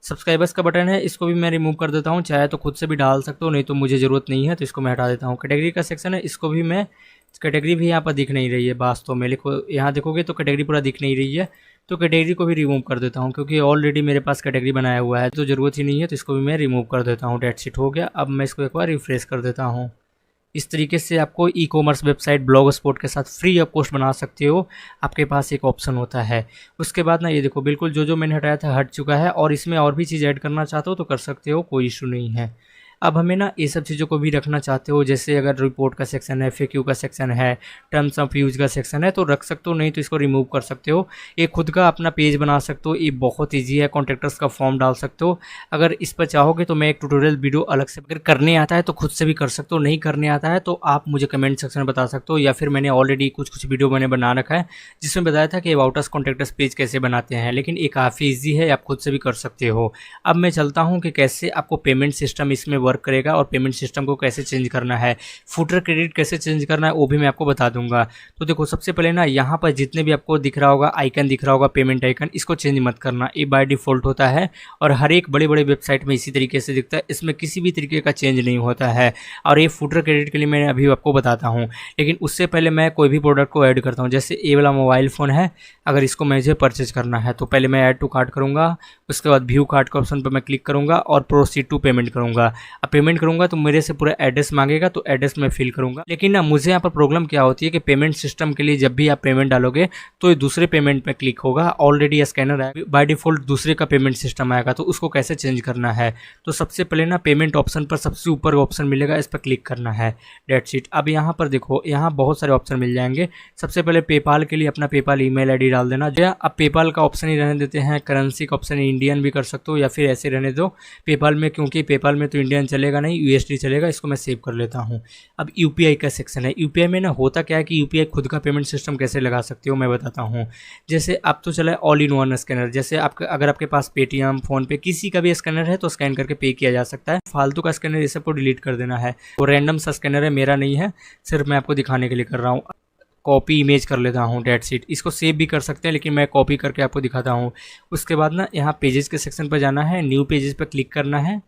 सब्सक्राइबर्स का बटन है, इसको भी मैं रिमूव कर देता हूँ, चाहे तो खुद से भी डाल सकते हो, नहीं तो मुझे ज़रूरत नहीं है तो इसको मैं हटा देता हूँ। कैटेगरी का सेक्शन है, इसको भी मैं, कैटेगरी भी यहाँ पर दिख नहीं रही है वास्तव में, लिखो यहाँ देखोगे तो कैटेगरी पूरा दिख नहीं रही है, तो कैटेगरी को भी रिमूव कर देता हूँ क्योंकि ऑलरेडी मेरे पास कैटेगरी बनाया हुआ है तो ज़रूरत ही नहीं है, तो इसको भी मैं रिमूव कर देता हूँ। डेट शीट हो गया। अब मैं इसको एक बार रिफ्रेश कर देता हूँ। इस तरीके से आपको e commerce website blog spot के साथ फ्री ऑफ कॉस्ट बना सकते हो। आपके पास एक ऑप्शन होता है। उसके बाद ना ये देखो बिल्कुल जो मैंने हटाया था हट चुका है, और इसमें और भी चीज़ ऐड करना चाहते हो तो कर सकते हो, कोई इशू नहीं है। अब हमें ना ये सब चीज़ों को भी रखना चाहते हो, जैसे अगर रिपोर्ट का सेक्शन है, FAQ का सेक्शन है, टर्म्स ऑफ यूज़ का सेक्शन है, तो रख सकते हो, नहीं तो इसको रिमूव कर सकते हो। ये खुद का अपना पेज बना सकते हो, ये बहुत ईजी है। कॉन्ट्रैक्टर्स का फॉर्म डाल सकते हो। अगर इस पर चाहोगे तो मैं एक ट्यूटोरियल वीडियो अलग से, अगर करने आता है तो खुद से भी कर सकते हो, नहीं करने आता है तो आप मुझे कमेंट सेक्शन में बता सकते हो, या फिर मैंने ऑलरेडी कुछ वीडियो मैंने बना रखा है जिसमें बताया था कि अबाउट अस कॉन्ट्रैक्टर्स पेज कैसे बनाते हैं, लेकिन ये काफ़ी ईजी है, आप खुद से भी कर सकते हो। अब मैं चलता हूँ कि कैसे आपको पेमेंट सिस्टम इसमें वर्क करेगा और पेमेंट सिस्टम को कैसे चेंज करना है, फुटर क्रेडिट कैसे चेंज करना है वो भी मैं आपको बता दूंगा। तो देखो, सबसे पहले ना यहाँ पर जितने भी आपको दिख रहा होगा आइकन, दिख रहा होगा पेमेंट आइकन, इसको चेंज मत करना, ये बाय डिफ़ॉल्ट होता है और हर एक बड़े बड़े वेबसाइट में इसी तरीके से दिखता है, इसमें किसी भी तरीके का चेंज नहीं होता है। और ये फुटर क्रेडिट के लिए मैं अभी आपको बताता हूँ, लेकिन उससे पहले मैं कोई भी प्रोडक्ट को ऐड करता हूँ। जैसे ये वाला मोबाइल फ़ोन है, अगर इसको मुझे परचेज करना है तो पहले मैं ऐड टू कार्ट करूँगा, उसके बाद व्यू कार्ट के ऑप्शन पर मैं क्लिक करूँगा और प्रोसीड टू पेमेंट करूँगा। अब पेमेंट करूँगा तो मेरे से पूरा एड्रेस मांगेगा, तो एड्रेस मैं फिल करूँगा। लेकिन ना मुझे यहाँ पर प्रॉब्लम क्या होती है कि पेमेंट सिस्टम के लिए जब भी आप पेमेंट डालोगे तो ये दूसरे पेमेंट पे क्लिक होगा, ऑलरेडी स्कैनर है, बाय डिफ़ॉल्ट दूसरे का पेमेंट सिस्टम आएगा, तो उसको कैसे चेंज करना है। तो सबसे पहले ना पेमेंट ऑप्शन पर सबसे ऊपर ऑप्शन मिलेगा, इस पर क्लिक करना है, डेट्स इट। अब यहाँ पर देखो, यहाँ बहुत सारे ऑप्शन मिल जाएंगे। सबसे पहले पेपाल के लिए अपना पेपाल ईमेल आईडी डाल देना। जो अब पेपाल का ऑप्शन ही रहने देते हैं, करेंसी का ऑप्शन इंडियन भी कर सकते हो या फिर ऐसे रहने दो पेपाल में, क्योंकि पेपाल में तो इंडियन चलेगा नहीं, USD चलेगा। इसको मैं सेव कर लेता हूँ। अब UPI का सेक्शन है। UPI में ना होता क्या है कि UPI खुद का पेमेंट सिस्टम कैसे लगा सकते हो मैं बताता हूँ। जैसे अब तो चला है ऑल इन वन स्कैनर, जैसे आपका अगर आपके पास पेटीएम, फ़ोनपे किसी का भी स्कैनर है तो स्कैन करके पे किया जा सकता है। फालतू का स्कैनर ये सबको डिलीट कर देना है। वो रैंडम सा स्कैनर है, मेरा नहीं है, सिर्फ मैं आपको दिखाने के लिए कर रहा हूँ। कॉपी इमेज कर लेता हूँ, डेट्स इट। इसको सेव भी कर सकते हैं, लेकिन मैं कॉपी करके आपको दिखाता हूँ। उसके बाद ना यहाँ पेजेस के सेक्शन पर जाना है, न्यू पेजेस पर क्लिक करना है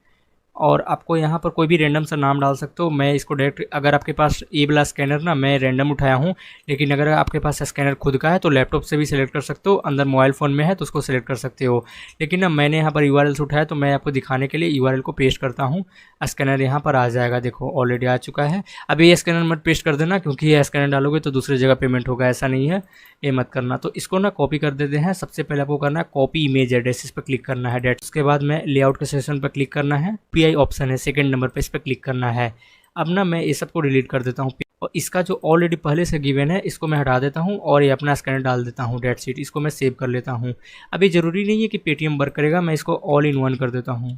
और आपको यहाँ पर कोई भी रैंडम सा नाम डाल सकते हो। मैं इसको डायरेक्ट, अगर आपके पास ये वाला स्कैनर ना मैं रैंडम उठाया हूँ, लेकिन अगर आपके पास स्कैनर खुद का है तो लैपटॉप से भी सिलेक्ट कर सकते हो, अंदर मोबाइल फ़ोन में है तो उसको सिलेक्ट कर सकते हो। लेकिन ना मैंने यहाँ पर URL से उठाया, तो मैं आपको दिखाने के लिए URL को पेस्ट करता हूँ। स्कैनर यहाँ पर आ जाएगा, देखो ऑलरेडी आ चुका है। अभी ये स्कैनर मत पेस्ट कर देना, क्योंकि ये स्कैनर डालोगे तो दूसरी जगह पेमेंट होगा, ऐसा नहीं है, ये मत करना। तो इसको ना कॉपी कर देते हैं। सबसे पहले आपको करना है कॉपी इमेज एड्रेस, इस पर क्लिक करना है, डेट। उसके बाद में लेआउट के सेक्शन पर क्लिक करना है, PI ऑप्शन है सेकंड नंबर पे, इस पर क्लिक करना है। अब ना मैं ये सब को डिलीट कर देता हूँ और इसका जो ऑलरेडी पहले से गिवन है इसको मैं हटा देता हूँ और ये अपना स्कैनर डाल देता हूँ, डेट शीट। इसको मैं सेव कर लेता हूँ। अभी ज़रूरी नहीं है कि पेटीएम वर्क करेगा, मैं इसको ऑल इन वन कर देता हूँ।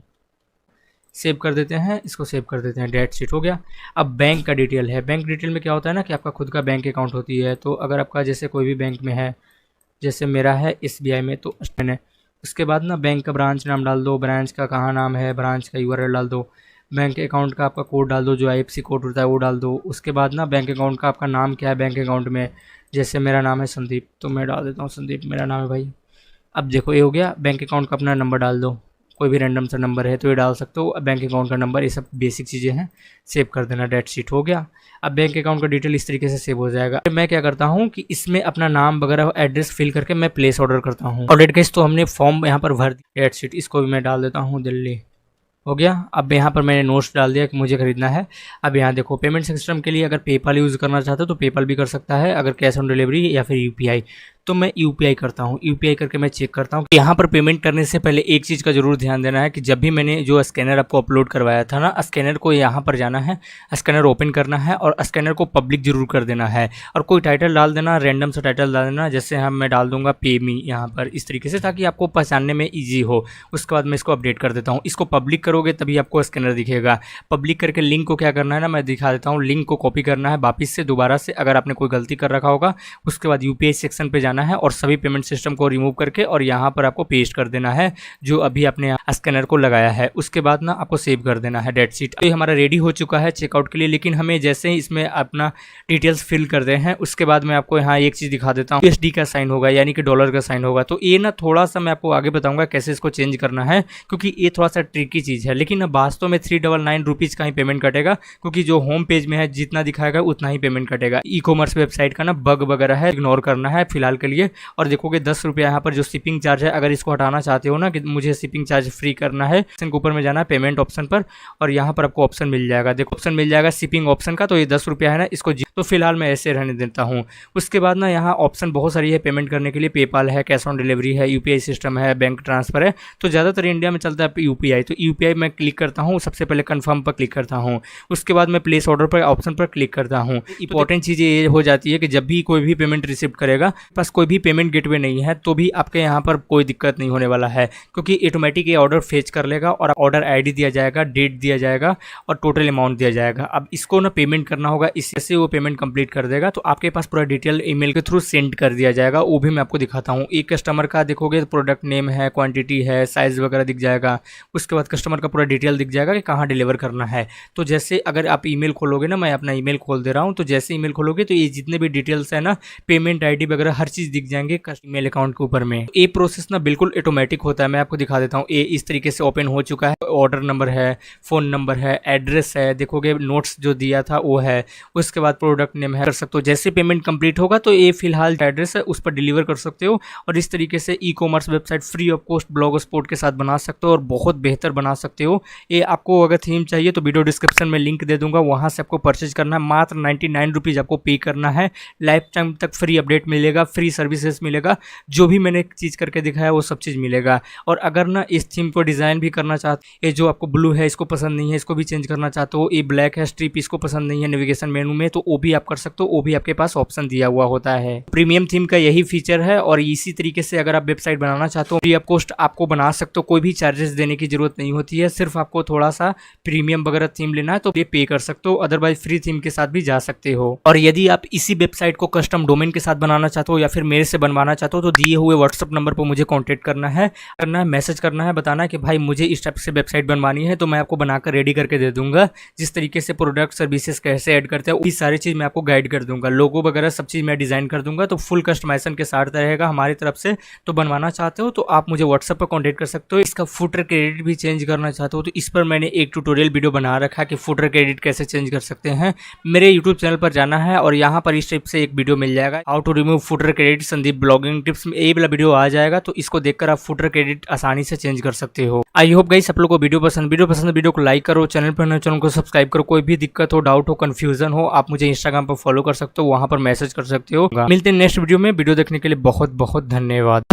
सेव कर देते हैं, इसको सेव कर देते हैं, डेट शीट हो गया। अब बैंक का डिटेल है। बैंक डिटेल में क्या होता है ना कि आपका खुद का बैंक अकाउंट होती है। तो अगर आपका जैसे कोई भी बैंक में है, जैसे मेरा है SBI में, तो मैंने उसके बाद ना बैंक का ब्रांच नाम डाल दो, ब्रांच का कहाँ नाम है, ब्रांच का URL डाल दो, बैंक अकाउंट का आपका कोड डाल दो, जो IFSC कोड होता है वो डाल दो। उसके बाद ना बैंक अकाउंट का आपका नाम क्या है बैंक अकाउंट में, जैसे मेरा नाम है संदीप, तो मैं डाल देता हूँ संदीप, मेरा नाम है भाई। अब देखो ये हो गया। बैंक अकाउंट का अपना नंबर डाल दो, कोई भी रैंडम सा नंबर है तो ये डाल सकते हो, बैंक अकाउंट का नंबर, ये सब बेसिक चीज़ें हैं। सेव कर देना, डेट शीट हो गया। अब बैंक अकाउंट का डिटेल इस तरीके से सेव हो जाएगा। मैं क्या करता हूँ कि इसमें अपना नाम वगैरह एड्रेस फिल करके मैं प्लेस ऑर्डर करता हूँ। ऑलरेडी गाइस तो हमने फॉर्म यहाँ पर भर दिया, डेट शीट, इसको भी मैं डाल देता हूँ दिल्ली, हो गया। अब यहाँ पर मैंने नोट्स डाल दिया कि मुझे खरीदना है। अब यहाँ देखो, पेमेंट सिस्टम के लिए अगर पेपाल यूज़ करना चाहते हो तो पेपाल भी कर सकता है, अगर कैश ऑन डिलीवरी या फिर UPI, तो मैं UPI करता हूँ। UPI करके मैं चेक करता हूँ। यहाँ पर पेमेंट करने से पहले एक चीज़ का जरूर ध्यान देना है कि जब भी मैंने जो स्कैनर आपको अपलोड करवाया था ना, स्कैनर को यहाँ पर जाना है, स्कैनर ओपन करना है और स्कैनर को पब्लिक जरूर कर देना है। और कोई टाइटल डाल देना, रैंडम सा टाइटल डाल देना, जैसे मैं डाल दूंगा पे मी यहाँ पर, इस तरीके से, ताकि आपको पहचानने में ईजी हो। उसके बाद मैं इसको अपडेट कर देता हूँ। इसको पब्लिक करोगे तभी आपको स्कैनर दिखेगा। पब्लिक करके लिंक को क्या करना है ना, मैं दिखा देता हूँ। लिंक को कॉपी करना है वापस से दोबारा से, अगर आपने कोई गलती कर रखा होगा। उसके बाद UPI सेक्शन पे जाना है और सभी पेमेंट सिस्टम को रिमूव करके और यहाँ पर आपको पेस्ट कर देना है जो अभी आपने स्कैनर को लगाया है। उसके बाद ना आपको सेव कर देना है, डेट शीट। तो हमारा रेडी हो चुका है चेकआउट के लिए, लेकिन हमें जैसे ही इसमें अपना डिटेल्स फिल कर दे हैं, उसके बाद मैं आपको यहाँ एक चीज़ दिखा देता हूँ, USD का साइन होगा, यानी कि डॉलर का साइन होगा। तो ये ना थोड़ा सा मैं आपको आगे बताऊँगा कैसे इसको चेंज करना है, क्योंकि ये थोड़ा सा ट्रिकी चीज़ है। लेकिन वास्तव में 399 रुपीज़ का ही पेमेंट कटेगा, क्योंकि जो होम पेज में है जितना दिखाएगा उतना ही पेमेंट कटेगा। ई-कॉमर्स वेबसाइट का ना बग वगैरह है, इग्नोर करना है फिलहाल के लिए। और देखोगे 10 रुपया यहाँ पर जो शिपिंग चार्ज है, अगर इसको हटाना चाहते हो ना कि मुझे शिपिंग चार्ज फ्री करना है, ऑप्शन के ऊपर में जाना है पेमेंट ऑप्शन पर और यहाँ पर आपको ऑप्शन मिल जाएगा। देखो ऑप्शन मिल जाएगा शिपिंग ऑप्शन का, तो ये 10 रुपया है ना, इसको तो फिलहाल मैं ऐसे रहने देता हूँ। उसके बाद ना यहाँ ऑप्शन बहुत सारी है पेमेंट करने के लिए, पेपाल है, कैश ऑन डिलीवरी है, यूपीआई सिस्टम है, बैंक ट्रांसफर है। तो ज़्यादातर इंडिया में चलता है यूपीआई, तो यूपीआई मैं क्लिक करता हूँ, सबसे पहले कन्फर्म पर क्लिक करता हूँ। उसके बाद मैं प्लेस ऑर्डर पर ऑप्शन पर क्लिक करता हूँ। इंपॉर्टेंट चीज़ ये हो जाती है कि जब भी कोई भी पेमेंट रिसीव करेगा, पास कोई भी पेमेंट गेटवे नहीं है, तो भी आपके यहाँ पर कोई दिक्कत नहीं होने वाला है, क्योंकि ऑटोमेटिक ये ऑर्डर फेच कर लेगा और ऑर्डर आईडी दिया जाएगा, डेट दिया जाएगा और टोटल अमाउंट दिया जाएगा। अब इसको ना पेमेंट करना होगा, इससे वो पेमेंट कंप्लीट कर देगा, तो आपके पास पूरा डिटेल ईमेल के थ्रू सेंड कर दिया जाएगा। वो भी मैं आपको दिखाता हूँ। एक कस्टमर का देखोगे तो प्रोडक्ट नेम है, क्वांटिटी है, साइज वगैरह दिख जाएगा। उसके बाद कस्टमर का पूरा डिटेल दिख जाएगा कि कहाँ डिलीवर करना है। तो जैसे अगर आप ईमेल खोलोगे ना, मैं अपना ईमेल खोल दे रहा हूँ, तो जैसे ईमेल खोलोगे तो ये जितने भी डिटेल्स है ना, पेमेंट आईडी वगैरह हर चीज़ दिख जाएंगे ईमेल अकाउंट के ऊपर में। ये प्रोसेस ना बिल्कुल ऑटोमेटिक होता है, मैं आपको दिखा देता हूँ। ये इस तरीके से ओपन हो चुका है, ऑर्डर नंबर है, फ़ोन नंबर है, एड्रेस है, देखोगे नोट्स जो दिया था वो है, उसके बाद प्रोडक्ट नेम है, कर सकते हो। जैसे पेमेंट कंप्लीट होगा तो ये फिलहाल एड्रेस है उस पर डिलीवर कर सकते हो। और इस तरीके से e commerce website free of cost blog spot के साथ बना सकते हो और बहुत बेहतर बना सकते हो। ये आपको अगर थीम चाहिए तो वीडियो डिस्क्रिप्शन में लिंक दे दूंगा, वहाँ से आपको परचेज करना है। मात्र 99 रुपीज़ आपको पे करना है। लाइफ टाइम तक फ्री अपडेट मिलेगा, फ्री सर्विसेज मिलेगा, जो भी मैंने चीज़ करके दिखाया वो सब चीज़ मिलेगा। और अगर ना इस थीम को डिज़ाइन भी करना चाहते, ये जो आपको ब्लू है इसको पसंद नहीं है, इसको भी चेंज करना चाहते हो, ये ब्लैक है स्ट्रिप इसको पसंद नहीं है नेविगेशन मेनू में, तो वो भी आप कर सकते हो, वो भी आपके पास ऑप्शन दिया हुआ होता है। प्रीमियम थीम का यही फीचर है। और इसी तरीके से अगर आप वेबसाइट बनाना चाहते हो फ्री ऑफ कॉस्ट आपको बना सकते हो, कोई भी चार्जेस देने की जरूरत नहीं होती है। सिर्फ आपको थोड़ा सा प्रीमियम वगैरह थीम लेना है तो ये पे कर सकते हो, अदरवाइज फ्री थीम के साथ भी जा सकते हो। और यदि आप इसी वेबसाइट को कस्टम डोमेन के साथ बनाना चाहते हो या फिर मेरे से बनवाना चाहते हो, तो दिए हुए व्हाट्सअप नंबर पर मुझे कॉन्टैक्ट करना है, मैसेज करना है, बताना है कि भाई मुझे इस टाइप से वेबसाइट बनवानी है, तो मैं आपको बनाकर रेडी करके दे दूंगा। जिस तरीके से प्रोडक्ट सर्विसेज कैसे ऐड करते हैं वो सारी चीज़ मैं आपको गाइड कर दूंगा, लोगो वगैरह सब चीज़ मैं डिज़ाइन कर दूंगा। तो फुल कस्टमाइजेशन के साथ रहेगा हमारी तरफ से। तो बनवाना चाहते हो तो आप मुझे व्हाट्सएप पर कॉन्टैक्ट कर सकते हो। इसका फुटर क्रेडिट भी चेंज करना चाहते हो तो इस पर मैंने एक ट्यूटोरियल वीडियो बना रखा है कि फुटर क्रेडिट कैसे चेंज कर सकते हैं। मेरे यूट्यूब चैनल पर जाना है और यहाँ पर इस टाइप से एक वीडियो मिल जाएगा, how to remove footer credit Sandeep blogging tips में ये वाला वीडियो आ जाएगा। तो इसको देखकर आप फुटर क्रेडिट आसानी से चेंज कर सकते हो। आई होप गाइस आप लोगों को वीडियो पसंद वीडियो को लाइक करो, चैनल पर नए चैनल को सब्सक्राइब करो। कोई भी दिक्कत हो, डाउट हो, कंफ्यूजन हो, आप मुझे इंस्टाग्राम पर फॉलो कर सकते हो, वहां पर मैसेज कर सकते हो। मिलते हैं नेक्स्ट वीडियो में। वीडियो देखने के लिए बहुत बहुत धन्यवाद।